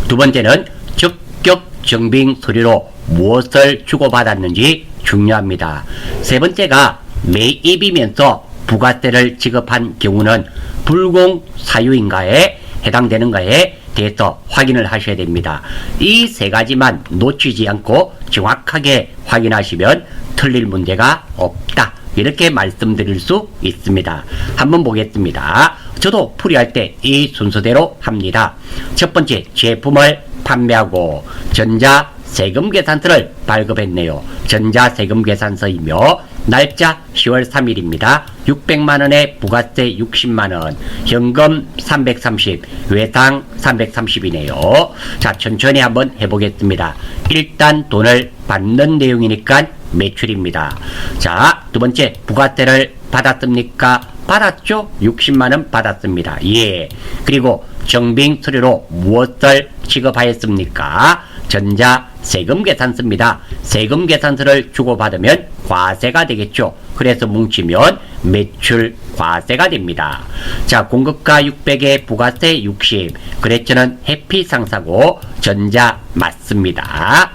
두 번째는 적격 정빙 서류로 무엇을 주고받았는지 중요합니다. 세 번째가 매입이면서 부가세를 지급한 경우는 불공 사유인가에 해당되는가에 대해서 확인을 하셔야 됩니다. 이 세 가지만 놓치지 않고 정확하게 확인하시면 틀릴 문제가 없다. 이렇게 말씀드릴 수 있습니다. 한번 보겠습니다. 저도 풀이할 때 이 순서대로 합니다. 첫 번째, 제품을 판매하고 전자 세금 계산서를 발급했네요. 전자 세금 계산서이며 날짜 10월 3일입니다. 600만원에 부가세 60만원, 현금 330, 외상 330이네요. 자, 천천히 한번 해보겠습니다. 일단 돈을 받는 내용이니까 매출입니다. 자, 두 번째, 부가세를 받았습니까? 받았죠? 60만원 받았습니다. 예. 그리고 정빙 서류로 무엇을 지급하였습니까? 전자 세금 계산서입니다. 세금 계산서를 주고받으면 과세가 되겠죠. 그래서 뭉치면 매출 과세가 됩니다. 자, 공급가 600에 부가세 60. 그랬저는 해피 상사고 전자 맞습니다.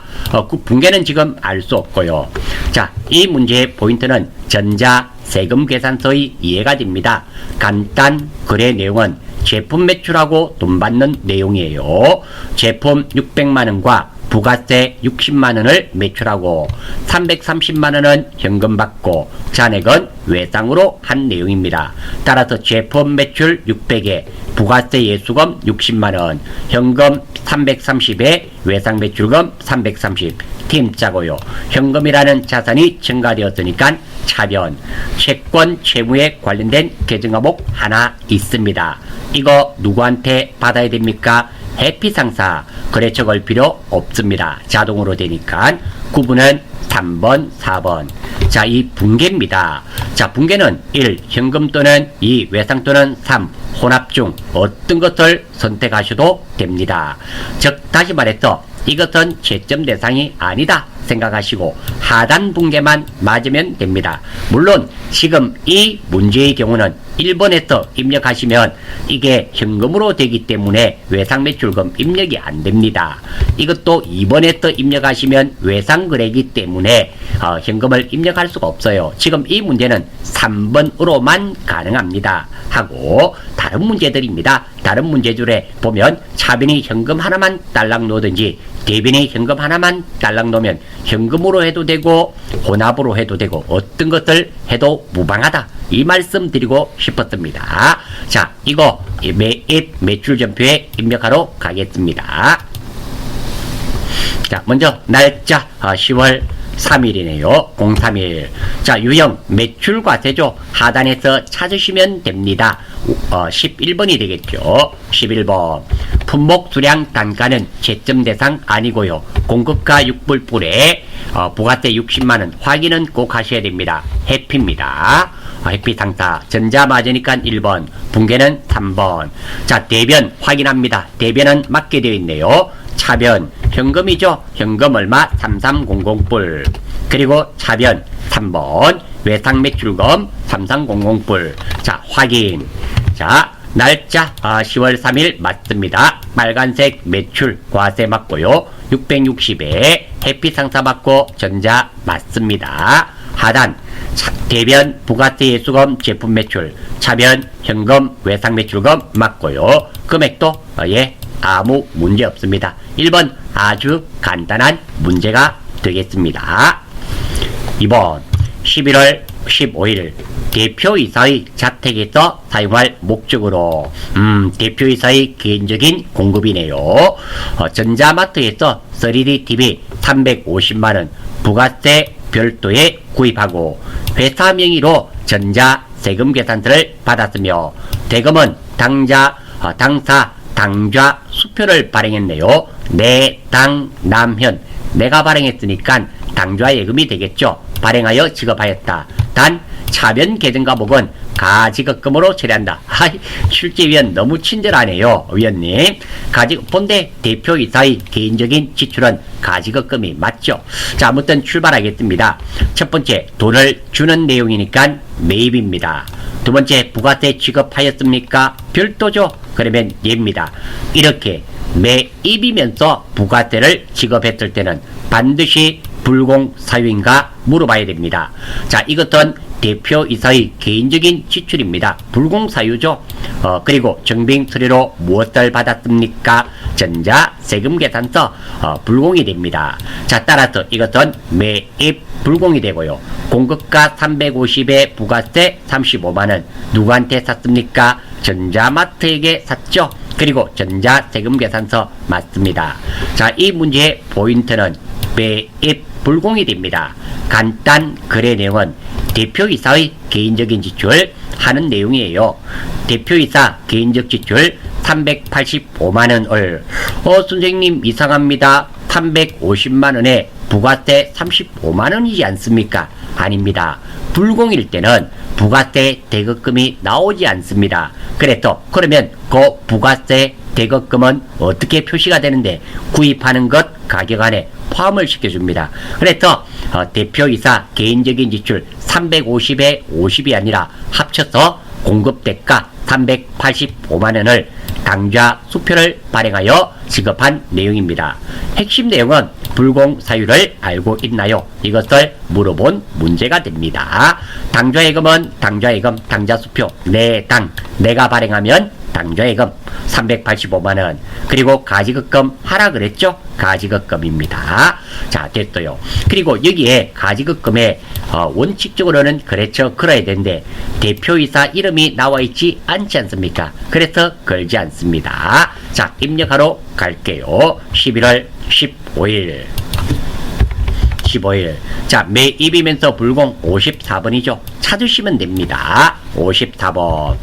그 붕괴는 지금 알 수 없고요. 자, 이 문제의 포인트는 전자 세금 계산서의 이해가 됩니다. 간단 거래 내용은 제품 매출하고 돈 받는 내용이에요. 제품 600만원과 부가세 60만원을 매출하고 330만원은 현금 받고 잔액은 외상으로 한 내용입니다. 따라서 제품 매출 600에 부가세 예수금 60만원, 현금 330에 외상 매출금 330, 팀짜고요. 현금이라는 자산이 증가되었으니까 차변, 채권 채무에 관련된 계정 과목 하나 있습니다. 이거 누구한테 받아야 됩니까? 해피상사. 거래처 걸 필요 없습니다. 자동으로 되니까. 구분은 3번, 4번. 자, 이 붕괴입니다. 자, 붕괴는 1. 현금 또는 2. 외상 또는 3. 혼합 중 어떤 것을 선택하셔도 됩니다. 즉, 다시 말해서 이것은 채점 대상이 아니다 생각하시고 하단 붕괴만 맞으면 됩니다. 물론 지금 이 문제의 경우는 1번에서 입력하시면 이게 현금으로 되기 때문에 외상매출금 입력이 안 됩니다. 이것도 2번에서 입력하시면 외상거래이기 때문에 현금을 입력할 수가 없어요. 지금 이 문제는 3번으로만 가능합니다. 하고 다른 문제들입니다. 다른 문제들에 보면 차변이 현금 하나만 딸랑 놓든지 대변이 현금 하나만 딸랑 놓으면 현금으로 해도 되고 혼합으로 해도 되고 어떤 것을 해도 무방하다. 이 말씀 드리고 싶었습니다. 자, 이거 매입 매출전표에 입력하러 가겠습니다. 자, 먼저 날짜 10월 3일이네요. 03일. 자, 유형 매출과세죠. 하단에서 찾으시면 됩니다. 11번이 되겠죠. 11번. 품목 수량 단가는 채점 대상 아니고요. 공급가 6불에 부가세 60만원 확인은 꼭 하셔야 됩니다. 해피입니다. 해피 상사. 전자 맞으니까 1번. 붕괴는 3번. 자, 대변 확인합니다. 대변은 맞게 되어 있네요. 차변 현금이죠. 현금 얼마? 3300불. 그리고 차변 3번 외상 매출금 3300불. 자, 확인. 자, 날짜 10월 3일 맞습니다. 빨간색 매출 과세 맞고요. 660에 해피 상사 맞고 전자 맞습니다. 하단 대변 부가세 예수금 제품 매출, 차변 현금 외상 매출금 맞고요. 금액도 예 아무 문제 없습니다. 1번 아주 간단한 문제가 되겠습니다. 2번 11월 15일 대표이사의 자택에서 사용할 목적으로 대표이사의 개인적인 공급이네요. 전자마트에서 3D TV 350만원 부가세 별도에 구입하고 회사 명의로 전자 세금 계산서를 받았으며 대금은 당사 수표를 발행했네요. 내 당 남현 내가 발행했으니까 당좌 예금이 되겠죠. 발행하여 지급하였다. 단 차변 계정 과목은 가지급금으로 처리한다. 실제위원 너무 친절하네요. 위원님. 본대 대표이사의 개인적인 지출은 가지급금이 맞죠. 자, 아무튼 출발하겠습니다. 첫 번째 돈을 주는 내용이니까 매입입니다. 두 번째 부가세 지급하였습니까? 별도죠. 그러면 예입니다. 이렇게 매입이면서 부가세를 지급했을 때는 반드시 불공사유인가 물어봐야 됩니다. 자, 이것은 대표이사의 개인적인 지출입니다. 불공사유죠. 그리고 정빙 처리로 무엇을 받았습니까? 전자 세금 계산서 불공이 됩니다. 자, 따라서 이것은 매입 불공이 되고요. 공급가 350에 부가세 35만원 누구한테 샀습니까? 전자마트에게 샀죠. 그리고 전자 세금 계산서 맞습니다. 자, 이 문제의 포인트는 매입 불공이 됩니다. 간단 거래 내용은 대표이사의 개인적인 지출 하는 내용이에요. 대표이사 개인적 지출 385만원을 선생님 이상합니다. 350만원에 부가세 35만원이지 않습니까? 아닙니다. 불공일 때는 부가세 대거금이 나오지 않습니다. 그러면 그 부가세 대거금은 어떻게 표시가 되는데 구입하는 것 가격 안에 포함을 시켜줍니다. 그래서 대표이사 개인적인 지출 350에 50이 아니라 합쳐서 공급대가 385만원을 당좌 수표를 발행하여 지급한 내용입니다. 핵심 내용은 불공 사유를 알고 있나요? 이것을 물어본 문제가 됩니다. 당좌예금은 당좌예금 당좌 수표 내당 내가 발행하면 당좌예금 385만원 그리고 가지급금 하라 그랬죠? 가지급금입니다. 자 됐어요. 그리고 여기에 가지급금에 원칙적으로는 거래처 걸어야 되는데 대표이사 이름이 나와 있지 않지 않습니까? 그래서 걸지 않습니다. 자 입력하러 갈게요. 11월 15일 자 매입이면서 불공 54번이죠. 찾으시면 됩니다. 54번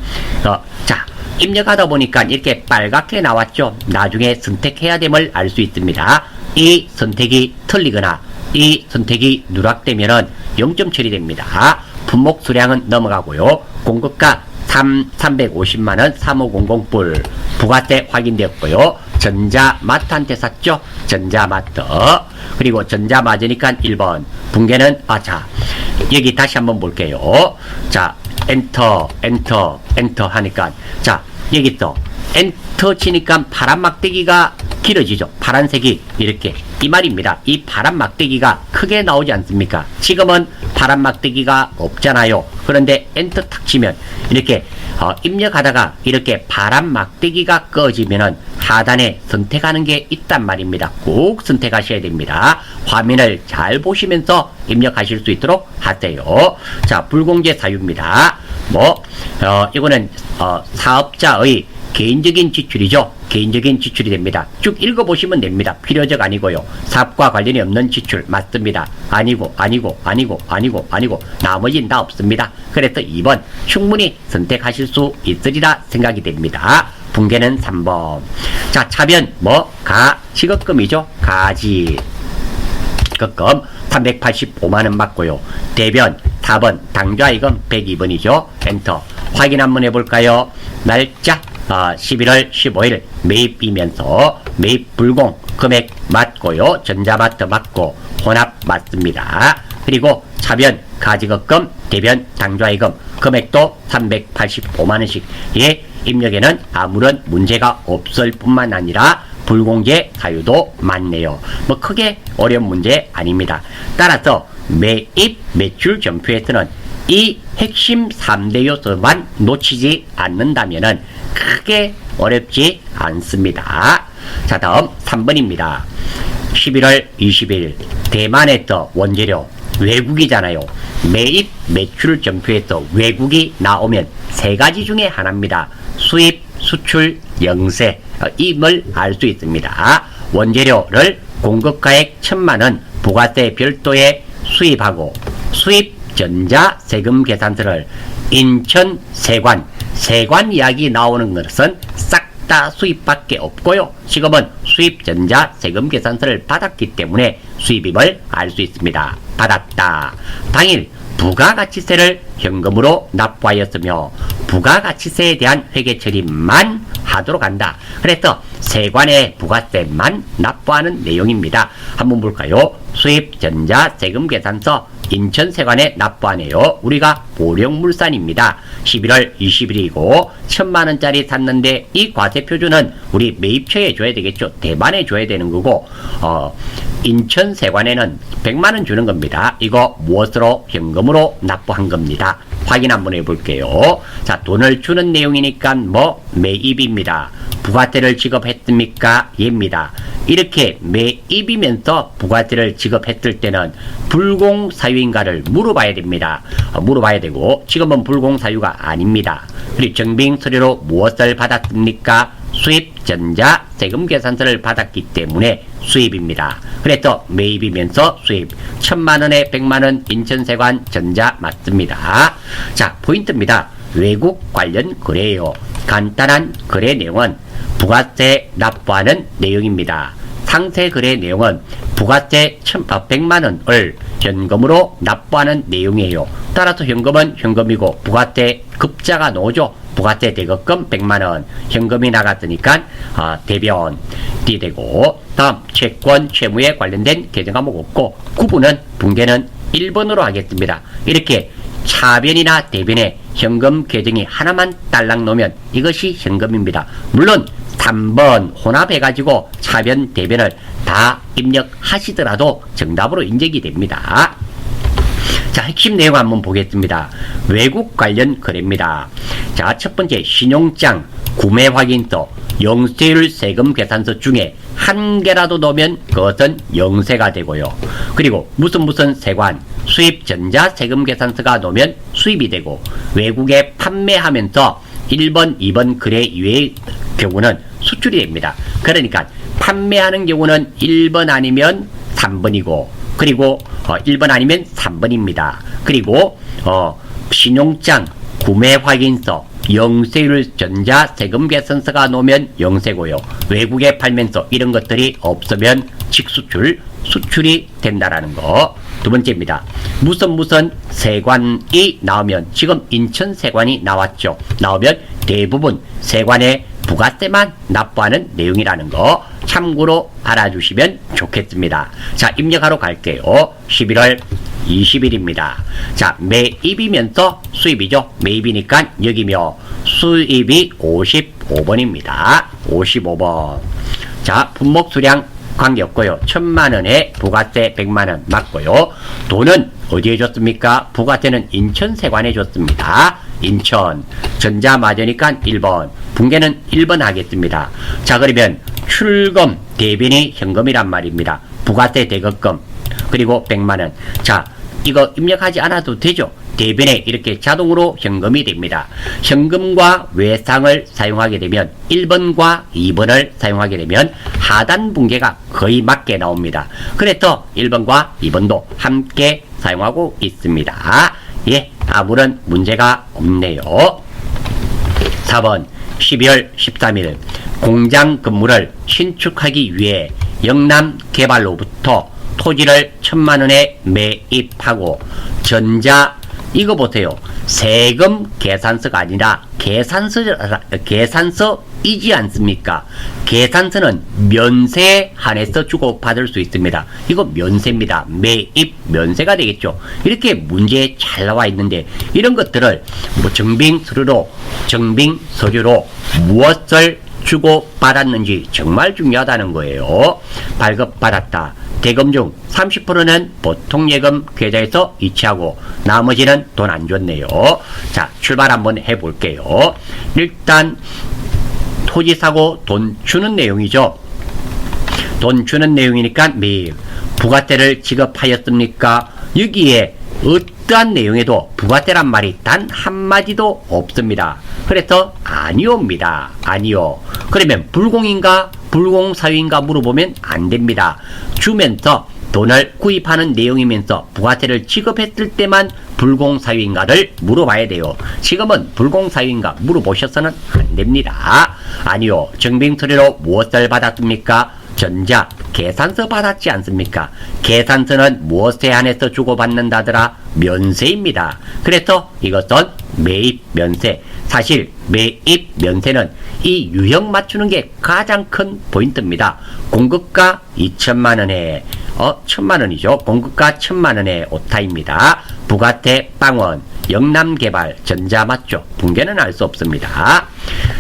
자 입력하다 보니까 이렇게 빨갛게 나왔죠. 나중에 선택해야 됨을 알 수 있습니다. 이 선택이 틀리거나 이 선택이 누락되면은 0점 처리됩니다. 품목 수량은 넘어가고요. 공급가 350만원 3500불 부가세 확인되었고요. 전자마트한테 샀죠. 전자마트 그리고 전자마트니까 1번 붕괴는 자 여기 다시 한번 볼게요. 자 엔터 하니까 자 여기 또 엔터 치니까 파란 막대기가 길어지죠. 파란색이 이렇게 이 말입니다. 이 파란 막대기가 크게 나오지 않습니까? 지금은 파란 막대기가 없잖아요. 그런데 엔터 탁 치면 이렇게 입력하다가 이렇게 파란 막대기가 꺼지면은 하단에 선택하는 게 있단 말입니다. 꼭 선택하셔야 됩니다. 화면을 잘 보시면서 입력하실 수 있도록 하세요. 자 불공제 사유입니다. 이거는 사업자의 개인적인 지출이죠. 개인적인 지출이 됩니다. 쭉 읽어보시면 됩니다. 필요적 아니고요. 사업과 관련이 없는 지출 맞습니다. 아니고 나머지는 다 없습니다. 그래서 2번 충분히 선택하실 수 있으리라 생각이 됩니다. 붕괴는 3번. 자 차변 가지급금이죠. 가지급금 385만원 맞고요. 대변 4번 당좌이금 102번이죠. 엔터 확인 한번 해볼까요? 날짜 11월 15일 매입이면서 매입 불공 금액 맞고요. 전자마트 맞고 혼합 맞습니다. 그리고 차변 가지급금 대변 당좌이금 금액도 385만원씩 입력에는 아무런 문제가 없을 뿐만 아니라 불공제 사유도 맞네요. 크게 어려운 문제 아닙니다. 따라서 매입 매출 전표에서는 이 핵심 3대 요소만 놓치지 않는다면은 크게 어렵지 않습니다. 자 다음 3번입니다. 11월 20일 대만에서 원재료 외국이잖아요. 매입 매출 전표에서 외국이 나오면 세 가지 중에 하나입니다. 수입, 수출, 영세 임을 알 수 있습니다. 원재료를 공급가액 1000만원 부가세 별도에 수입하고 수입 전자 세금 계산서를 인천 세관 이야기 나오는 것은 싹 다 수입밖에 없고요. 지금은 수입 전자 세금 계산서를 받았기 때문에 수입임을 알 수 있습니다. 받았다. 당일 부가가치세를 현금으로 납부하였으며 부가가치세에 대한 회계 처리만 하도록 한다. 그래서 세관의 부가세만 납부하는 내용입니다. 한번 볼까요? 수입 전자 세금 계산서 인천세관에 납부하네요. 우리가 보령물산입니다. 11월 20일이고 1000만원짜리 샀는데 이 과세표준은 우리 매입처에 줘야 되겠죠. 대만에 줘야 되는 거고 인천세관에는 100만원 주는 겁니다. 이거 무엇으로? 현금으로 납부한 겁니다. 확인 한번 해볼게요. 자 돈을 주는 내용이니까 매입입니다. 부가세를 지급했습니까? 예입니다. 이렇게 매입이면서 부가세를 지급했을 때는 불공사유인가를 물어봐야 됩니다. 물어봐야 되고 지금은 불공사유가 아닙니다. 그리고 정빙 서류로 무엇을 받았습니까? 수입 전자 세금 계산서를 받았기 때문에 수입입니다. 그래서 매입이면서 수입. 1000만원에 100만원 인천세관 전자 맞습니다. 자, 포인트입니다. 외국 관련 거래예요. 간단한 거래 내용은 부가세 납부하는 내용입니다. 상세 거래 내용은 부가세 100만원을 현금으로 납부하는 내용이에요. 따라서 현금은 현금이고 부가세 급자가 나오죠. 부가세 대급금 100만원 현금이 나갔으니까 대변이 되고, 다음 채권 채무에 관련된 계정 과목 없고, 구분은 붕괴는 1번으로 하겠습니다. 이렇게 차변이나 대변에 현금 계정이 하나만 딸랑 놓으면 이것이 현금입니다. 물론 3번 혼합해가지고 차변 대변을 다 입력하시더라도 정답으로 인정이 됩니다. 자, 핵심 내용 한번 보겠습니다. 외국 관련 거래입니다. 자, 첫 번째 신용장, 구매 확인서, 영세율 세금 계산서 중에 한 개라도 넣으면 그것은 영세가 되고요. 그리고 무슨 세관, 수입 전자 세금 계산서가 넣으면 수입이 되고, 외국에 판매하면서 1번, 2번 거래 이외의 경우는 수출이 됩니다. 그러니까 판매하는 경우는 1번 아니면 3번이고, 그리고 1번 아니면 3번입니다. 그리고 신용장, 구매 확인서, 영세율 전자 세금 계산서가 놓으면 영세고요. 외국에 팔면서 이런 것들이 없으면 직수출, 수출이 된다라는 거. 두 번째입니다. 무슨 세관이 나오면, 지금 인천세관이 나왔죠. 나오면 대부분 세관에 부가세만 납부하는 내용이라는 거 참고로 알아주시면 좋겠습니다. 자, 입력하러 갈게요. 11월 20일입니다. 자, 매입이면서 수입이죠. 매입이니까 여기며 수입이 55번입니다. 55번. 자, 품목 수량 관계없고요. 1000만원에 부가세 100만원 맞고요. 돈은 어디에 줬습니까? 부가세는 인천세관에 줬습니다. 인천. 전자 맞으니까 1번. 붕괴는 1번 하겠습니다. 자, 그러면 출금 대변이 현금이란 말입니다. 부가세 대급금 그리고 100만원. 자, 이거 입력하지 않아도 되죠. 대변에 이렇게 자동으로 현금이 됩니다. 현금과 외상을 사용하게 되면 1번과 2번을 사용하게 되면 하단 붕괴가 거의 맞게 나옵니다. 그래서 1번과 2번도 함께 사용하고 있습니다. 예, 아무런 문제가 없네요. 4번 12월 13일 공장 건물을 신축하기 위해 영남개발로부터 토지를 1000만원에 매입하고 전자, 이거 보세요. 세금 계산서가 아니라 계산서이지 않습니까? 계산서는 면세에 한해서 주고받을 수 있습니다. 이거 면세입니다. 매입 면세가 되겠죠. 이렇게 문제에 잘 나와 있는데 이런 것들을 뭐 정빙서류로 무엇을 주고받았는지 정말 중요하다는 거예요. 발급받았다. 대금 중 30%는 보통예금 계좌에서 이체하고 나머지는 돈 안 줬네요. 자, 출발 한번 해볼게요. 일단 토지 사고 돈 주는 내용이죠. 돈 주는 내용이니까 매일 부가세를 지급하였습니까? 여기에 어떠한 내용에도 부가세란 말이 단 한마디도 없습니다. 그래서 아니오입니다. 아니오. 그러면 불공인가 불공사유인가 물어보면 안 됩니다. 주면서 돈을 구입하는 내용이면서 부가세를 지급했을 때만 불공사유인가를 물어봐야 돼요. 지금은 불공사유인가 물어보셔서는 안 됩니다. 아니요. 증빙서류로 무엇을 받았습니까? 전자, 계산서 받았지 않습니까? 계산서는 무엇에 한해서 주고받는다더라? 면세입니다. 그래서 이것은 매입 면세. 사실 매입 면세는 이 유형 맞추는 게 가장 큰 포인트입니다. 공급가 2천만원에 1000만원이죠. 공급가 1000만원의 오타입니다. 부가세 빵원, 영남개발, 전자 맞죠? 붕괴는 알 수 없습니다.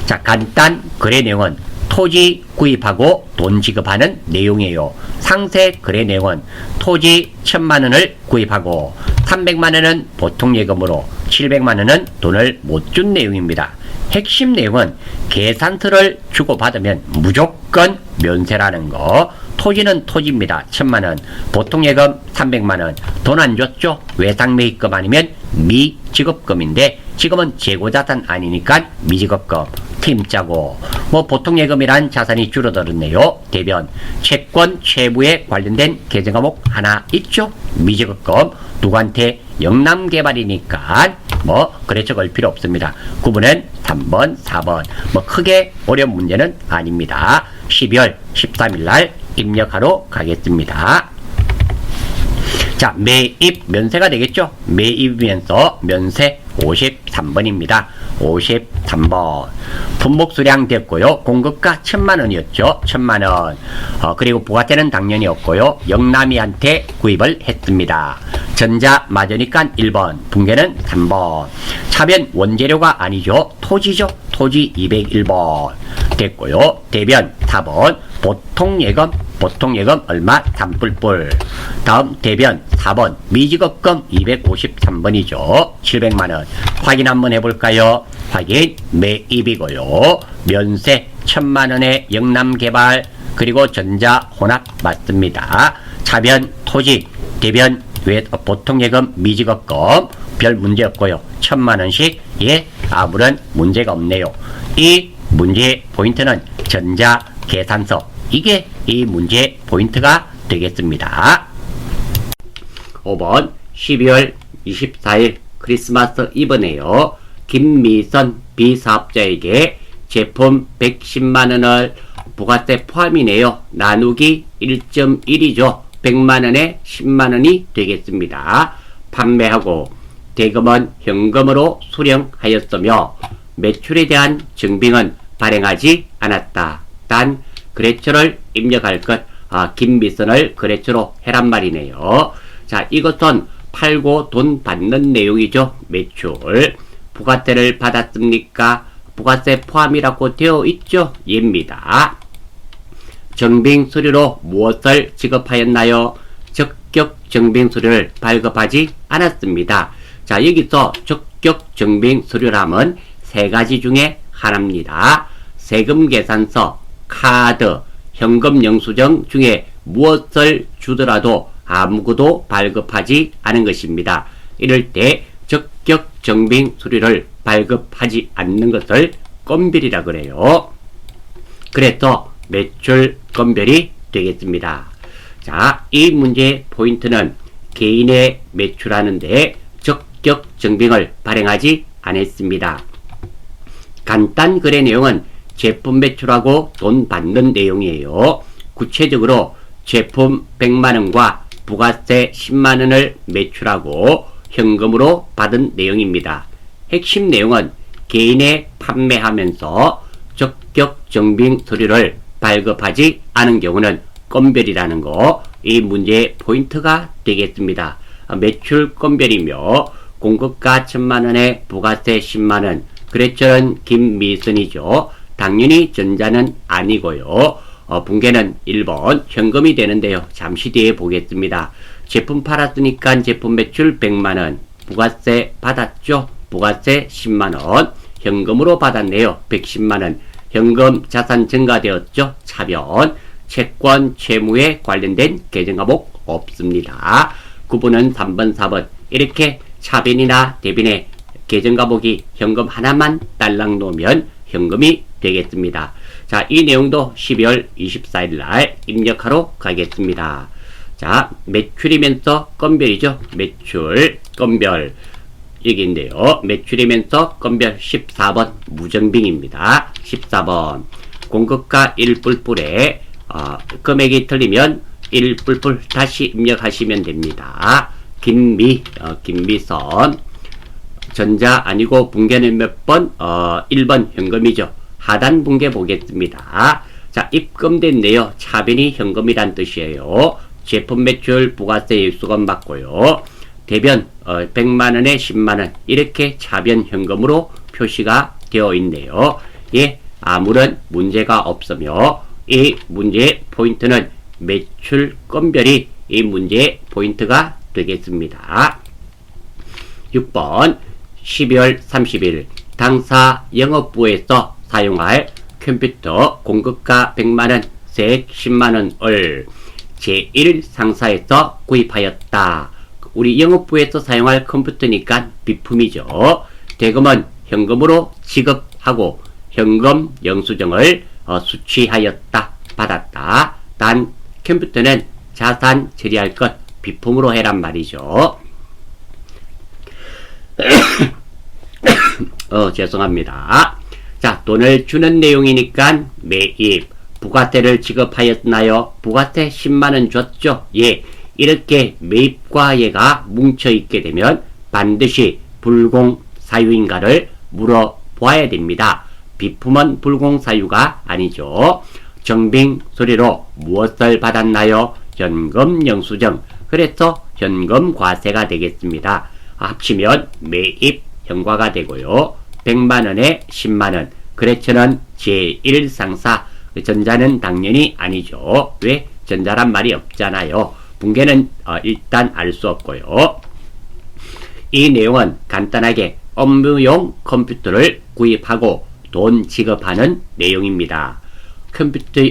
자, 간단 거래 내용은 토지 구입하고 돈 지급하는 내용이에요. 상세 거래 내용은 토지 1000만원을 구입하고 300만원은 보통예금으로 700만원은 돈을 못 준 내용입니다. 핵심 내용은 계산서를 주고받으면 무조건 면세라는 거. 토지는 토지입니다. 1000만원. 보통예금 300만원. 돈 안 줬죠? 외상매입금 아니면 미지급금인데 지금은 재고자산 아니니까 미지급금. 팀자고 뭐 보통 예금이란 자산이 줄어들었네요. 대변 채권 채무에 관련된 계정 과목 하나 있죠. 미지급금 누구한테 영남개발이니까 뭐 그래서 걸 필요 없습니다. 9번은 3번 4번 뭐 크게 어려운 문제는 아닙니다. 12월 13일 날 입력하러 가겠습니다. 자, 매입 면세가 되겠죠. 매입이면서 면세 53번입니다. 53번 품목 수량 됐고요. 공급가 1000만원이었죠. 1000만원. 그리고 부가세는 당연히 없고요. 영남이한테 구입을 했습니다. 전자 맞으니까 1번, 붕괴는 3번. 차변 원재료가 아니죠. 토지죠. 토지 201번 됐고요. 대변 4번. 보통예금 얼마? 단뿔뿔. 다음 대변 4번 미지급금 253번이죠. 700만원. 확인 한번 해볼까요? 확인 매입이고요. 면세 1000만원의 영남개발 그리고 전자 혼합 맞습니다. 차변 토지 대변 보통예금 미지급금 별 문제 없고요. 1000만원씩 예 아무런 문제가 없네요. 이 문제의 포인트는 전자 계산서 이게 이 문제의 포인트가 되겠습니다. 5번 12월 24일 크리스마스 이브네요. 김미선 B사업자에게 제품 110만원을 부가세 포함이네요. 나누기 1.1이죠. 100만원에 10만원이 되겠습니다. 판매하고 대금은 현금으로 수령하였으며 매출에 대한 증빙은 발행하지 않았다. 단 거래처를 입력할 것 김미선을 거래처로 해란 말이네요. 자, 이것은 팔고 돈 받는 내용이죠. 매출. 부가세를 받았습니까? 부가세 포함이라고 되어 있죠. 예입니다. 증빙 서류로 무엇을 지급하였나요? 적격 증빙 서류를 발급하지 않았습니다. 자, 여기서 적격 증빙 서류라면 세 가지 중에 하나입니다. 세금 계산서, 카드, 현금 영수증 중에 무엇을 주더라도 아무것도 발급하지 않은 것입니다. 이럴 때 적격 증빙 서류를 발급하지 않는 것을 건별이라 그래요. 그래서 매출 건별이 되겠습니다. 자, 이 문제의 포인트는 개인의 매출하는데 적격 증빙을 발행하지 않았습니다. 간단 거래 내용은 제품 매출하고 돈 받는 내용이에요. 구체적으로 제품 100만원과 부가세 10만원을 매출하고 현금으로 받은 내용입니다. 핵심 내용은 개인에 판매하면서 적격 증빙 서류를 발급하지 않은 경우는 건별이라는 거, 이 문제의 포인트가 되겠습니다. 매출 건별이며 공급가 1000만원에 부가세 10만원, 거래처는 김미선이죠. 당연히 전자는 아니고요. 붕괴는 1번 현금이 되는데요. 잠시 뒤에 보겠습니다. 제품 팔았으니까 제품 매출 100만원, 부가세 받았죠. 부가세 10만원, 현금으로 받았네요. 110만원, 현금 자산 증가되었죠. 차변, 채권 채무에 관련된 계정 과목 없습니다. 9번은 3번 4번 이렇게 차변이나 대변에 계정 과목이 현금 하나만 딸랑 놓으면 현금이 되겠습니다. 자, 이 내용도 12월 24일 날 입력하러 가겠습니다. 자, 매출이면서 건별이죠. 매출 건별 여기인데요. 매출이면서 건별 14번 무증빙입니다. 14번 공급가 1뿔뿔에 금액이 틀리면 1뿔뿔 다시 입력하시면 됩니다. 김미선 전자 아니고 붕괴는 몇 번? 1번 현금이죠. 하단 붕괴 보겠습니다. 자, 입금됐네요. 차변이 현금이란 뜻이에요. 제품 매출 부가세 일수금 받고요. 대변 100만원에 10만원 이렇게 차변 현금으로 표시가 되어 있네요. 예, 아무런 문제가 없으며 이 문제의 포인트는 매출 건별이 이 문제의 포인트가 되겠습니다. 6번 12월 30일 당사 영업부에서 사용할 컴퓨터 공급가 100만원, 세액 10만원을 제1상사에서 구입하였다. 우리 영업부에서 사용할 컴퓨터니까 비품이죠. 대금은 현금으로 지급하고 현금 영수증을 수취하였다. 받았다. 단 컴퓨터는 자산 처리할 것 비품으로 해란 말이죠. 죄송합니다. 자, 돈을 주는 내용이니까 매입, 부가세를 지급하였나요? 부가세 10만원 줬죠? 예. 이렇게 매입과 예가 뭉쳐있게 되면 반드시 불공사유인가를 물어보아야 됩니다. 비품은 불공사유가 아니죠. 정빙 소리로 무엇을 받았나요? 현금 영수증. 그래서 현금 과세가 되겠습니다. 합치면 매입 현과가 되고요. 100만원에 10만원. 거래처는 제1상사. 전자는 당연히 아니죠. 왜? 전자란 말이 없잖아요. 붕괴는 일단 알 수 없고요. 이 내용은 간단하게 업무용 컴퓨터를 구입하고 돈 지급하는 내용입니다.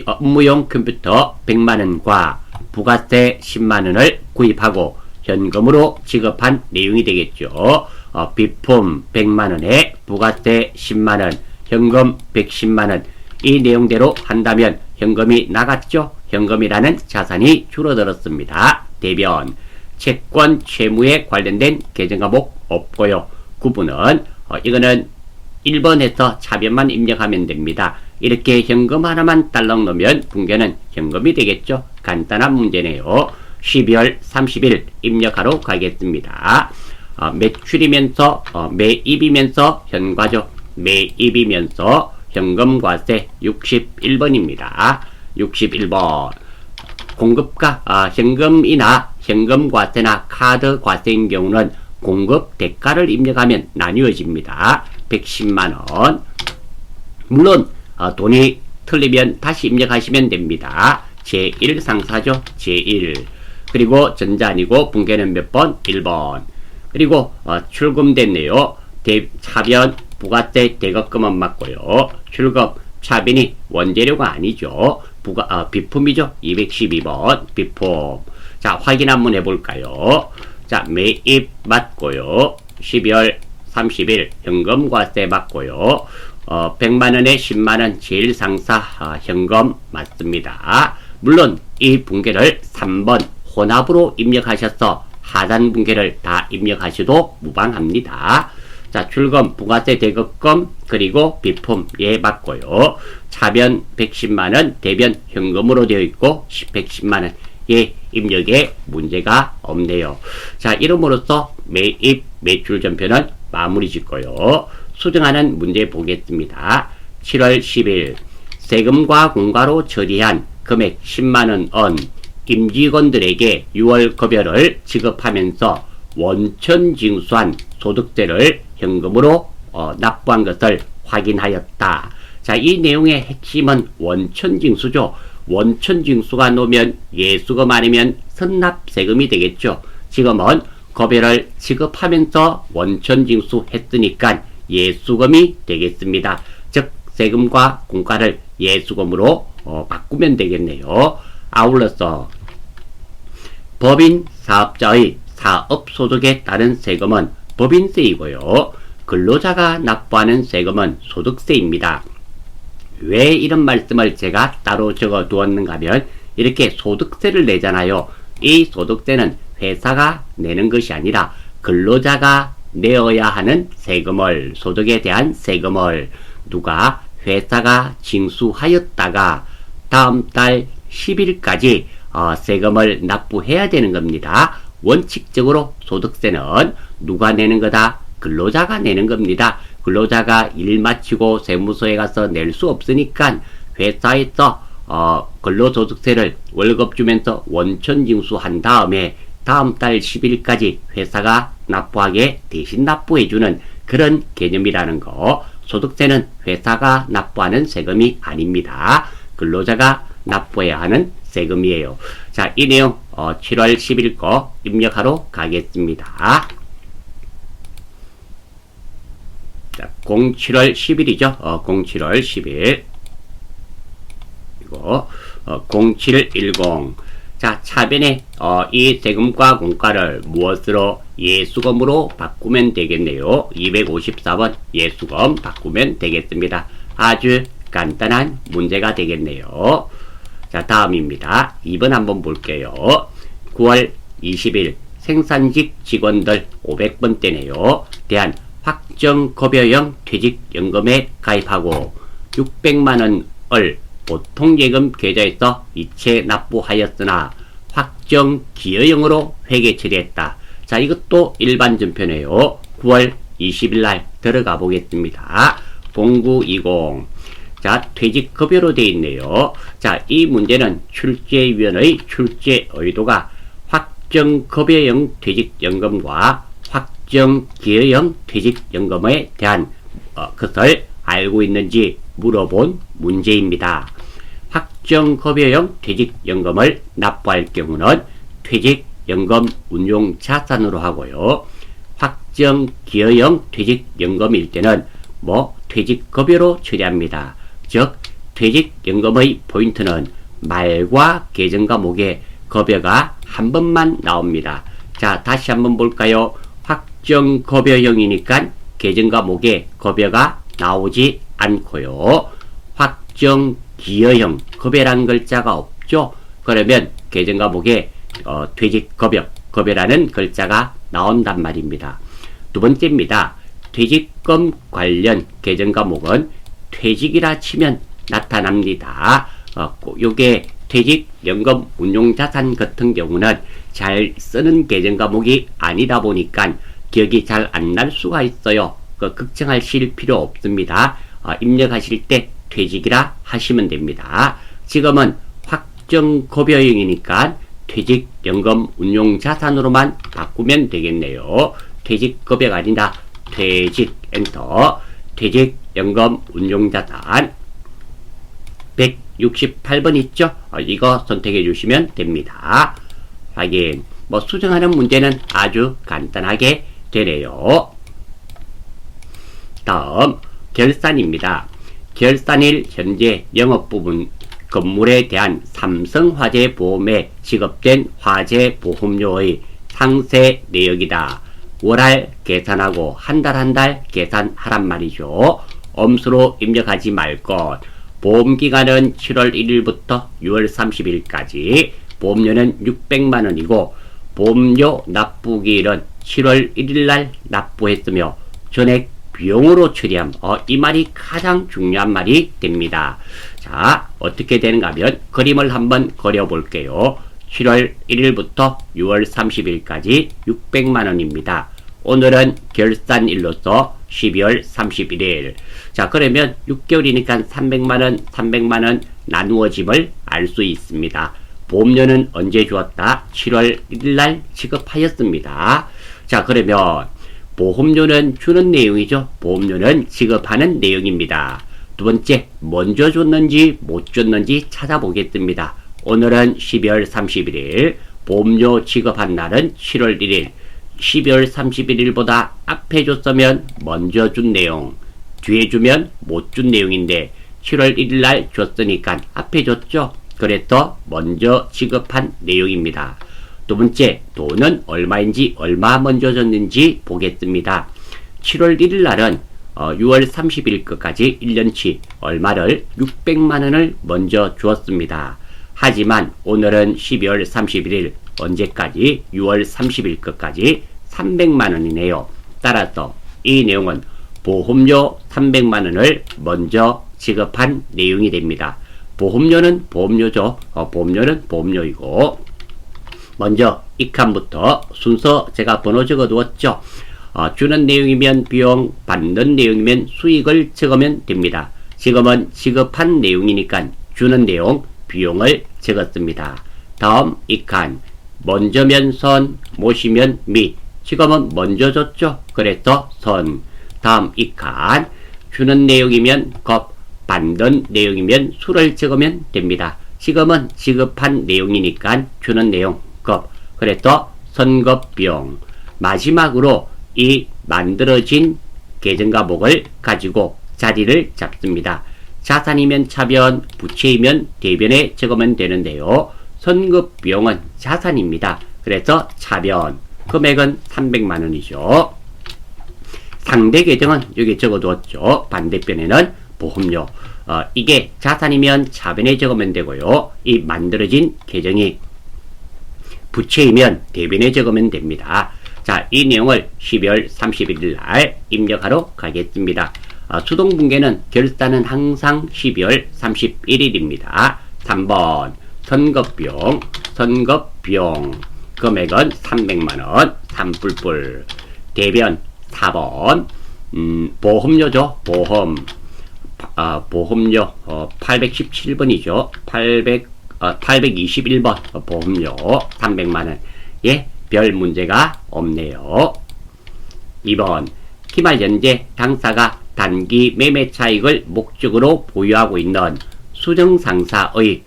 업무용 컴퓨터 100만원과 부가세 10만원을 구입하고 현금으로 지급한 내용이 되겠죠. 비품 100만원에 부가세 10만원, 현금 110만원. 이 내용대로 한다면 현금이 나갔죠. 현금이라는 자산이 줄어들었습니다. 대변. 채권 채무에 관련된 계정 과목 없고요. 구분은 이거는 1번에서 차변만 입력하면 됩니다. 이렇게 현금 하나만 딸랑 넣으면 붕괴는 현금이 되겠죠. 간단한 문제네요. 12월 30일 입력하러 가겠습니다. 매출이면서 매입이면서 현과죠. 매입이면서 현금과세 61번입니다. 61번. 공급가 현금이나 현금과세나 카드과세인 경우는 공급 대가를 입력하면 나뉘어집니다. 110만원. 물론 돈이 틀리면 다시 입력하시면 됩니다. 제1상사죠. 제1. 그리고 전자 아니고 붕괴는 몇 번? 1번. 그리고 출금됐네요. 차변 부가세 대거금은 맞고요. 출금 차변이 원재료가 아니죠. 비품이죠. 212번 비품. 자, 확인 한번 해볼까요? 자, 매입 맞고요. 12월 30일 현금과세 맞고요. 100만원에 10만원 제1상사 현금 맞습니다. 물론 이 붕괴를 3번 혼합으로 입력하셔서 하단 붕괴를 다 입력하셔도 무방합니다. 자, 출금, 부가세 대급금, 그리고 비품, 예, 맞고요. 차변 110만원, 대변 현금으로 되어 있고, 110만원, 예, 입력에 문제가 없네요. 자, 이름으로써 매입, 매출 전표는 마무리 짓고요. 수정하는 문제 보겠습니다. 7월 10일, 세금과 공과로 처리한 금액 10만원 원, 임직원들에게 6월 급여를 지급하면서 원천 징수한 소득세를 현금으로 납부한 것을 확인하였다. 자, 이 내용의 핵심은 원천징수죠. 원천징수가 놓으면 예수금 아니면 선납세금이 되겠죠. 지금은 급여를 지급하면서 원천징수 했으니까 예수금이 되겠습니다. 즉 세금과 공과를 예수금으로 바꾸면 되겠네요. 아울러서 법인 사업자의 사업소득에 따른 세금은 법인세이고요. 근로자가 납부하는 세금은 소득세입니다. 왜 이런 말씀을 제가 따로 적어 두었는가 하면 이렇게 소득세를 내잖아요. 이 소득세는 회사가 내는 것이 아니라 근로자가 내어야 하는 세금을, 소득에 대한 세금을 누가 회사가 징수하였다가 다음 달 10일까지 세금을 납부해야 되는 겁니다. 원칙적으로 소득세는 누가 내는 거다? 근로자가 내는 겁니다. 근로자가 일 마치고 세무서에 가서 낼 수 없으니까 회사에서 근로소득세를 월급 주면서 원천징수한 다음에 다음 달 10일까지 회사가 납부하게 대신 납부해주는 그런 개념이라는 거. 소득세는 회사가 납부하는 세금이 아닙니다. 근로자가 납부해야 하는 세금이에요. 자, 이 내용 7월 10일 거 입력하러 가겠습니다. 자, 07월 10일이죠. 07월 10일. 이거 0710. 자, 차변에 이 세금과 공과를 무엇으로? 예수금으로 바꾸면 되겠네요. 254번 예수금 바꾸면 되겠습니다. 아주 간단한 문제가 되겠네요. 자, 다음입니다. 2번 한번 볼게요. 9월 20일 생산직 직원들 500번대네요. 대한 확정급여형 퇴직연금에 가입하고 600만원을 보통예금 계좌에서 이체 납부하였으나 확정기여형으로 회계 처리했다. 자, 이것도 일반 전표네요. 9월 20일 날 들어가 보겠습니다. 0920. 자, 퇴직급여로 되어 있네요. 자, 이 문제는 출제위원의 출제 의도가 확정급여형 퇴직연금과 확정기여형 퇴직연금에 대한 것을 알고 있는지 물어본 문제입니다. 확정급여형 퇴직연금을 납부할 경우는 퇴직연금 운용자산으로 하고요. 확정기여형 퇴직연금일 때는 퇴직급여로 처리합니다. 즉 퇴직연금의 포인트는 말과 계정 과목에 급여가 한 번만 나옵니다. 자, 다시 한번 볼까요? 확정급여형이니까 계정 과목에 급여가 나오지 않고요. 확정기여형 급여라는 글자가 없죠. 그러면 계정 과목에 퇴직급여라는 글자가 나온단 말입니다. 두 번째입니다. 퇴직금 관련 계정 과목은 퇴직이라 치면 나타납니다. 요게 퇴직연금 운용자산 같은 경우는 잘 쓰는 계정 과목이 아니다 보니까 기억이 잘 안 날 수가 있어요. 걱정하실 필요 없습니다. 입력하실 때 퇴직이라 하시면 됩니다. 지금은 확정급여형이니까 퇴직연금 운용자산으로만 바꾸면 되겠네요. 퇴직급여가 아니라 퇴직 엔터. 퇴직연금 운용자산 168번 있죠? 이거 선택해 주시면 됩니다. 확인. 수정하는 문제는 아주 간단하게 되네요. 다음 결산입니다. 결산일 현재 영업부분 건물에 대한 삼성화재보험에 지급된 화재보험료의 상세 내역이다. 월할 계산하고 한 달 계산하란 말이죠. 엄수로 입력하지 말 것. 보험기간은 7월 1일부터 6월 30일까지. 보험료는 600만원이고 보험료 납부기일은 7월 1일날 납부했으며 전액 비용으로 처리함. 이 말이 가장 중요한 말이 됩니다. 자, 어떻게 되는가 하면 그림을 한번 그려볼게요. 7월 1일부터 6월 30일까지 600만원입니다. 오늘은 결산일로서 12월 31일. 자, 그러면 6개월이니까 300만원 나누어짐을 알 수 있습니다. 보험료는 언제 주었다? 7월 1일날 지급하였습니다. 자, 그러면 보험료는 주는 내용이죠. 보험료는 지급하는 내용입니다. 두 번째, 먼저 줬는지 못 줬는지 찾아보겠습니다. 오늘은 12월 31일, 보험료 지급한 날은 7월 1일. 12월 31일보다 앞에 줬으면 먼저 준 내용, 뒤에 주면 못 준 내용인데 7월 1일날 줬으니까 앞에 줬죠. 그래서 먼저 지급한 내용입니다. 두 번째, 돈은 얼마인지 얼마 먼저 줬는지 보겠습니다. 7월 1일날은 6월 30일 끝까지 1년치 얼마를 600만원을 먼저 주었습니다. 하지만 오늘은 12월 31일 언제까지? 6월 30일 끝까지 300만원이네요. 따라서 이 내용은 보험료 300만원을 먼저 지급한 내용이 됩니다. 보험료는 보험료죠. 보험료는 보험료이고, 먼저 이 칸부터 순서 제가 번호 적어 두었죠. 주는 내용이면 비용, 받는 내용이면 수익을 적으면 됩니다. 지금은 지급한 내용이니까 주는 내용, 비용을 적었습니다. 다음 이 칸, 먼저면 선, 모시면 미. 지금은 먼저 줬죠. 그래서 선. 다음 이 칸, 주는 내용이면 급, 받는 내용이면 수를 적으면 됩니다. 지금은 지급한 내용이니까 주는 내용, 급. 그래서 선급비용. 마지막으로 이 만들어진 계정 과목을 가지고 자리를 잡습니다. 자산이면 차변, 부채이면 대변에 적으면 되는데요. 선급비용은 자산입니다. 그래서 차변. 금액은 300만원이죠. 상대 계정은 여기 적어두었죠. 반대편에는 보험료. 이게 자산이면 차변에 적으면 되고요. 이 만들어진 계정이 부채이면 대변에 적으면 됩니다. 자, 이 내용을 12월 31일 날 입력하러 가겠습니다. 수동분계는 결산은 항상 12월 31일입니다. 3번 선거비용 금액은 300만원 3뿔뿔. 대변 4번 보험료죠. 보험료 817번이죠. 821번 보험료 300만원. 예, 별 문제가 없네요. 2번 기말 현재 당사가 단기 매매 차익을 목적으로 보유하고 있는 수정상사의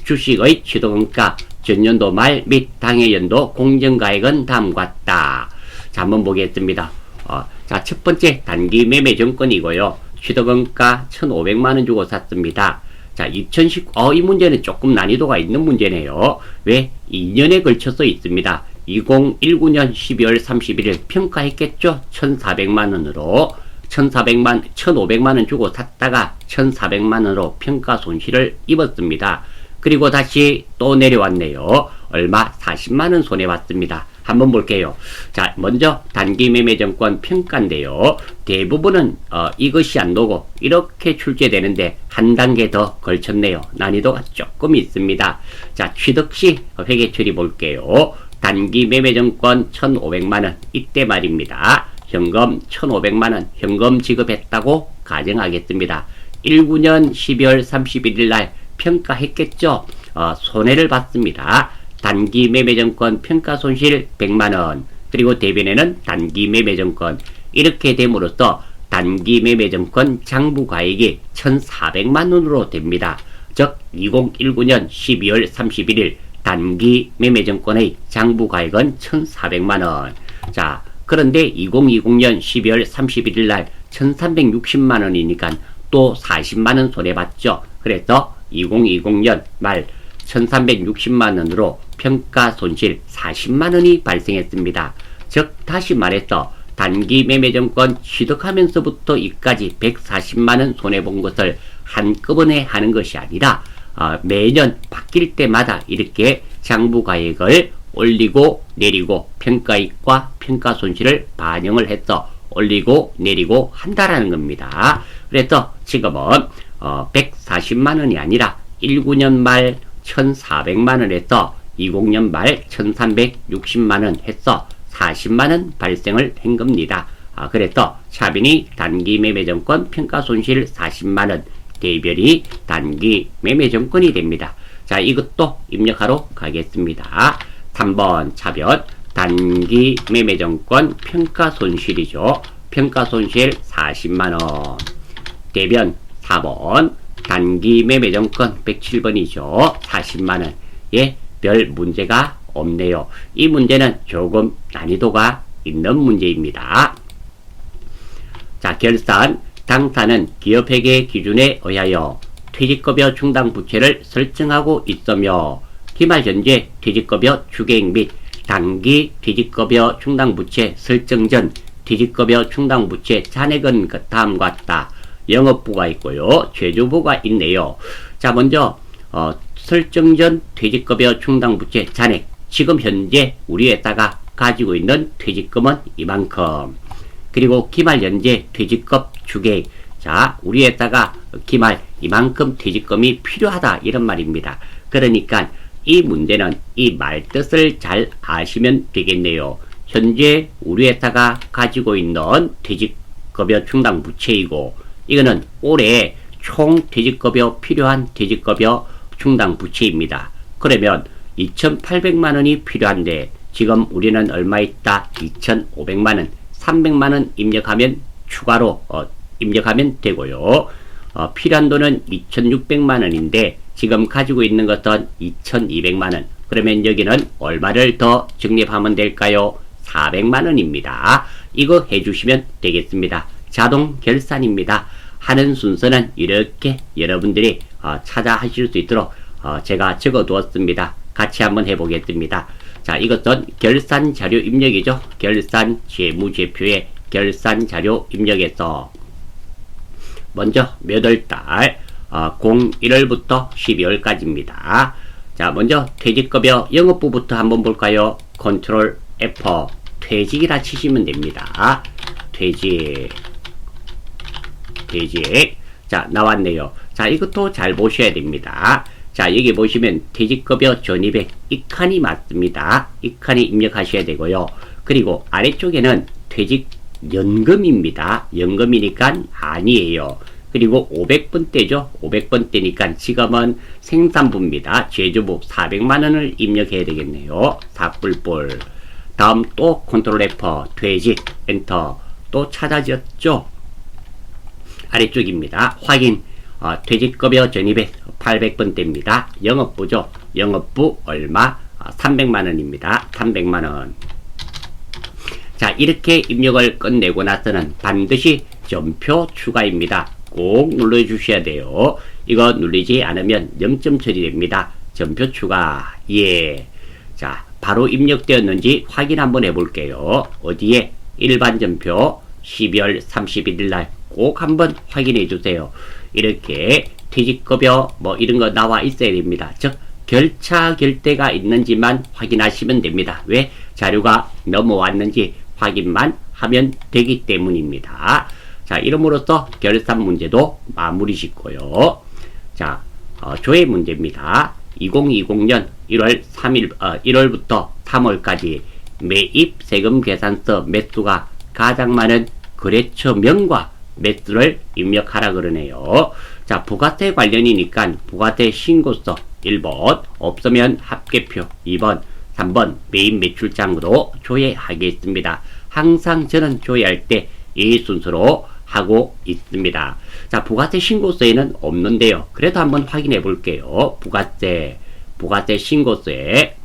주식의 취득원가 전년도 말 및 당해연도 공정가액은 다음과 같다. 자, 한번 보겠습니다. 자, 첫 번째 단기 매매 정권이고요. 취득원가 1,500만원 주고 샀습니다. 자, 2019, 이 문제는 조금 난이도가 있는 문제네요. 왜? 2년에 걸쳐서 있습니다. 2019년 12월 31일 평가했겠죠? 1,400만원으로. 1,500만원 주고 샀다가 1,400만원으로 평가 손실을 입었습니다. 그리고 다시 또 내려왔네요. 얼마? 40만원 손해봤습니다. 한번 볼게요. 자, 먼저 단기 매매 정권 평가인데요. 대부분은 이것이 안 나오고 이렇게 출제되는데 한 단계 더 걸쳤네요. 난이도가 조금 있습니다. 자, 취득시 회계 처리 볼게요. 단기 매매 정권 1,500만원 이때 말입니다. 현금 1,500만원 현금 지급했다고 가정하겠습니다. 19년 12월 31일 날 평가했겠죠. 손해를 봤습니다. 단기 매매정권 평가손실 100만원 그리고 대변에는 단기 매매정권 이렇게 됨으로써 단기 매매정권 장부가액이 1,400만원으로 됩니다. 즉 2019년 12월 31일 단기 매매정권의 장부가액은 1,400만원. 자, 그런데 2020년 12월 31일 날 1,360만원이니까 또 40만원 손해봤죠. 그래서 2020년 말 1,360만원으로 평가손실 40만원이 발생했습니다. 즉 다시 말해서 단기 매매정권 취득하면서부터 이까지 140만원 손해본 것을 한꺼번에 하는 것이 아니라 매년 바뀔 때마다 이렇게 장부가액을 올리고 내리고 평가익과 평가손실을 반영을 해서 올리고 내리고 한다라는 겁니다. 그래서 지금은 140만원이 아니라 19년 말 1,400만원 해서 20년 말 1,360만원 해서 40만원 발생을 한 겁니다. 그래서 차변이 단기 매매정권 평가손실 40만원, 대별이 단기 매매정권이 됩니다. 자, 이것도 입력하러 가겠습니다. 3번 차변 단기 매매정권 평가손실이죠. 평가손실 40만원. 대변 4번 단기 매매정권 107번이죠. 40만원. 예, 별 문제가 없네요. 이 문제는 조금 난이도가 있는 문제입니다. 자, 결산. 당사는 기업회계 기준에 의하여 퇴직급여 충당 부채를 설정하고 있으며 기말 현재 퇴직급여 추계액 및 단기 퇴직급여 충당 부채 설정 전 퇴직급여 충당 부채 잔액은 다음과 같다. 영업부가 있고요. 제조부가 있네요. 자, 먼저 설정 전 퇴직급여 충당 부채 잔액. 지금 현재 우리 회사가 가지고 있는 퇴직금은 이만큼. 그리고 기말 현재 퇴직급 추계액. 자, 우리 회사가 기말 이만큼 퇴직금이 필요하다 이런 말입니다. 그러니까 이 문제는 이 말뜻을 잘 아시면 되겠네요. 현재 우리 회사가 가지고 있는 퇴직급여 충당 부채이고 이거는 올해 총 퇴직급여 필요한 퇴직급여 충당 부채입니다. 그러면 2,800만원이 필요한데 지금 우리는 얼마 있다? 2,500만원, 300만원 입력하면 추가로 입력하면 되고요. 필요한 돈은 2,600만원인데 지금 가지고 있는 것은 2,200만원. 그러면 여기는 얼마를 더 적립하면 될까요? 400만원입니다. 이거 해주시면 되겠습니다. 자동 결산입니다. 하는 순서는 이렇게 여러분들이 찾아 하실 수 있도록 제가 적어 두었습니다. 같이 한번 해보겠습니다. 자, 이것은 결산 자료 입력이죠. 결산 재무제표의 결산 자료 입력에서 먼저 몇 월 달? 01월부터 12월까지입니다. 자, 먼저 퇴직급여 영업부부터 한번 볼까요? 컨트롤 F 퇴직이라 치시면 됩니다. 퇴직. 자, 나왔네요. 자, 이것도 잘 보셔야 됩니다. 자, 여기 보시면 퇴직급여 전입액 이 칸이 맞습니다. 이 칸이 입력하셔야 되고요. 그리고 아래쪽에는 퇴직연금입니다. 연금이니까 아니에요. 그리고 500번대죠. 500번대니까 지금은 생산부입니다. 제조부 400만원을 입력해야 되겠네요. 사꿀볼. 다음 또 컨트롤 F 퇴직 엔터 또 찾아졌죠. 아래쪽입니다. 확인. 퇴직급여 전입액 800번대입니다. 영업부죠. 영업부 얼마? 300만원입니다. 300만원. 자, 이렇게 입력을 끝내고 나서는 반드시 점표 추가입니다. 꼭 눌러주셔야 돼요. 이거 눌리지 않으면 0점 처리됩니다. 점표 추가. 예. 자, 바로 입력되었는지 확인 한번 해볼게요. 어디에? 일반 점표 12월 31일 날 꼭 한번 확인해 주세요. 이렇게 퇴직급여 뭐 이런 거 나와 있어야 됩니다. 즉 결차 결대가 있는지만 확인하시면 됩니다. 왜? 자료가 넘어왔는지 확인만 하면 되기 때문입니다. 자, 이름으로써 결산 문제도 마무리 짓고요. 자, 조회 문제입니다. 2020년 1월부터 3월까지 매입 세금 계산서 매수가 가장 많은 거래처명과 매수를 입력하라 그러네요. 자, 부가세 관련이니까 부가세 신고서 1번, 없으면 합계표 2번, 3번 매입 매출장으로 조회하겠습니다. 항상 저는 조회할 때 이 순서로 하고 있습니다. 자, 부가세 신고서에는 없는데요. 그래도 한번 확인해 볼게요. 부가세 신고서에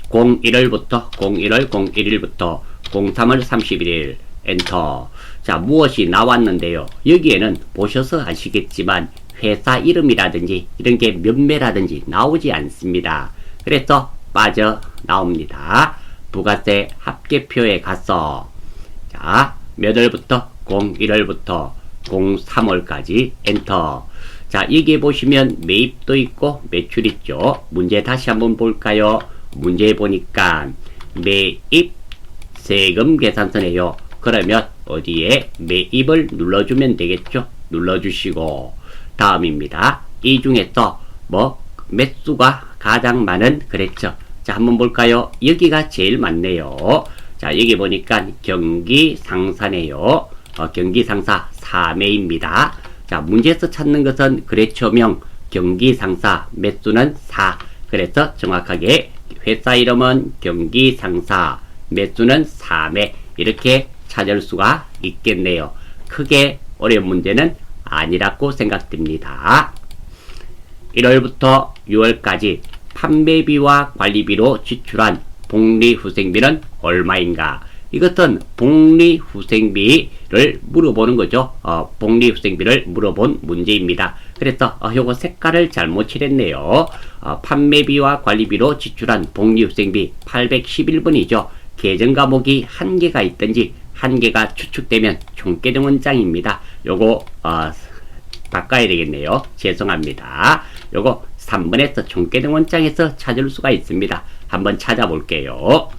01월부터 01일부터 03월 31일 엔터. 자, 무엇이 나왔는데요. 여기에는 보셔서 아시겠지만 회사 이름이라든지 이런 게 몇매라든지 나오지 않습니다. 그래서 빠져나옵니다. 부가세 합계표에 가서 자, 몇 월부터 01월부터 03월까지 엔터. 자, 여기에 보시면 매입도 있고 매출 있죠. 문제 다시 한번 볼까요? 문제 보니까 매입 세금 계산서네요. 그러면 어디에 매입을 눌러주면 되겠죠. 눌러주시고 다음입니다. 이 중에서 뭐 매수가 가장 많은 거래처. 자, 한번 볼까요? 여기가 제일 많네요. 자, 여기 보니까 경기상사네요. 경기상사 4매입니다. 자, 문제에서 찾는 것은 거래처명 경기상사, 매수는 4. 그래서 정확하게 회사 이름은 경기상사, 매수는 3매. 이렇게 찾을 수가 있겠네요. 크게 어려운 문제는 아니라고 생각됩니다. 1월부터 6월까지 판매비와 관리비로 지출한 복리후생비는 얼마인가? 이것은 복리후생비를 물어보는 거죠. 복리후생비를 물어본 문제입니다. 그래서 요거 색깔을 잘못 칠했네요. 판매비와 관리비로 지출한 복리후생비 811번이죠. 계정 과목이 한 개가 있든지 한 개가 추측되면 총계정 원장입니다. 요거 바꿔야 되겠네요. 죄송합니다. 요거 3번에서 총계정 원장에서 찾을 수가 있습니다. 한번 찾아볼게요.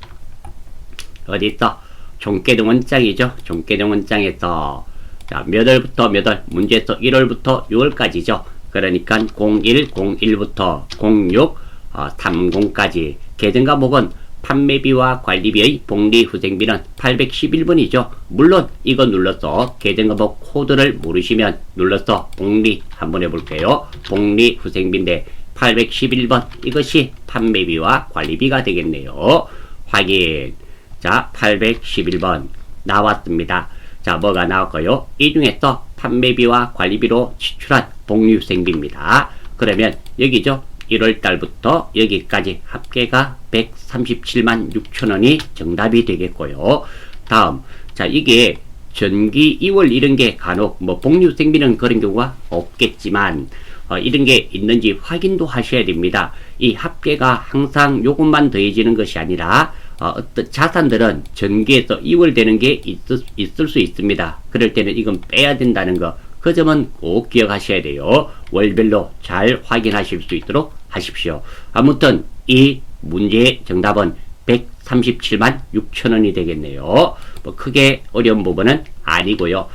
어디 있어? 총계정 원장이죠. 총계정 원장에서 자, 몇 월부터 몇 월? 문제에서 1월부터 6월까지죠. 그러니까 01부터 06, 30까지 계정 과목은 판매비와 관리비의 복리후생비는 811번이죠. 물론 이거 눌러서 계정 과목 코드를 모르시면 눌러서 복리 한번 해볼게요. 복리후생비인데 811번 이것이 판매비와 관리비가 되겠네요. 확인. 자, 811번 나왔습니다. 자, 뭐가 나왔고요? 이 중에서 판매비와 관리비로 지출한 복리후생비입니다. 그러면 여기죠. 1월달부터 여기까지 합계가 137만 6천원이 정답이 되겠고요. 다음, 자, 이게 전기 2월 이런 게 간혹 뭐 복리후생비는 그런 경우가 없겠지만 이런 게 있는지 확인도 하셔야 됩니다. 이 합계가 항상 요것만 더해지는 것이 아니라 어떤 자산들은 전기에서 이월되는 게 있을 수 있습니다. 그럴 때는 이건 빼야 된다는 거, 그 점은 꼭 기억하셔야 돼요. 월별로 잘 확인하실 수 있도록 하십시오. 아무튼 이 문제의 정답은 137만 6천원이 되겠네요. 뭐 크게 어려운 부분은 아니고요.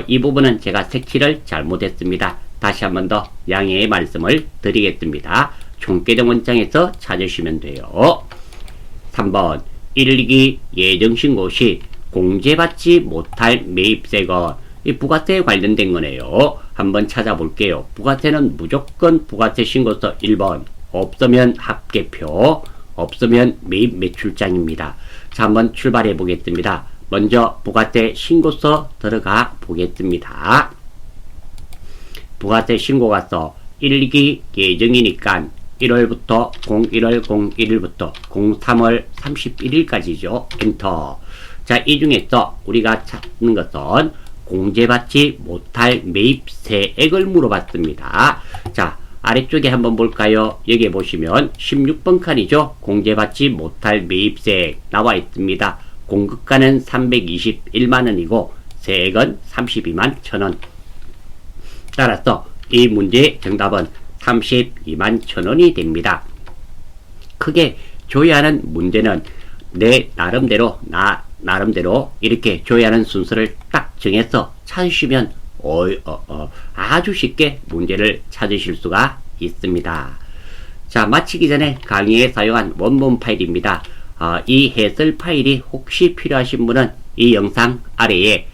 이 부분은 제가 색칠을 잘못했습니다. 다시 한 번 더 양해의 말씀을 드리겠습니다. 총계정 원장에서 찾으시면 돼요. 3번 1기 예정신고 시 공제받지 못할 매입세건, 이 부가세에 관련된 거네요. 한번 찾아볼게요. 부가세는 무조건 부가세 신고서 1번, 없으면 합계표, 없으면 매입 매출장입니다. 자, 한번 출발해 보겠습니다. 먼저 부가세 신고서 들어가 보겠습니다. 부가세 신고가서 1기 예정이니까 1월부터 01월 01일부터 03월 31일까지죠. 엔터. 자, 이 중에서 우리가 찾는 것은 공제받지 못할 매입세액을 물어봤습니다. 자, 아래쪽에 한번 볼까요? 여기 보시면 16번 칸이죠. 공제받지 못할 매입세액 나와 있습니다. 공급가는 321만원이고 세액은 32만 1천원. 따라서 이 문제의 정답은 32만 1천원이 됩니다. 크게 줘야 하는 문제는 내 나름대로, 나름대로 이렇게 줘야 하는 순서를 딱 정해서 찾으시면 아주 쉽게 문제를 찾으실 수가 있습니다. 자, 마치기 전에 강의에 사용한 원본 파일입니다. 이 해설 파일이 혹시 필요하신 분은 이 영상 아래에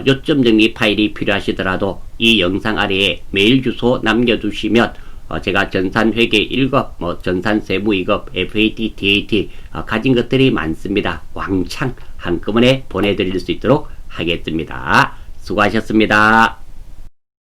요점 정리 파일이 필요하시더라도 이 영상 아래에 메일 주소 남겨주시면 제가 전산회계 1급, 전산세무 2급, FAT, DAT 가진 것들이 많습니다. 왕창 한꺼번에 보내드릴 수 있도록 하겠습니다. 수고하셨습니다.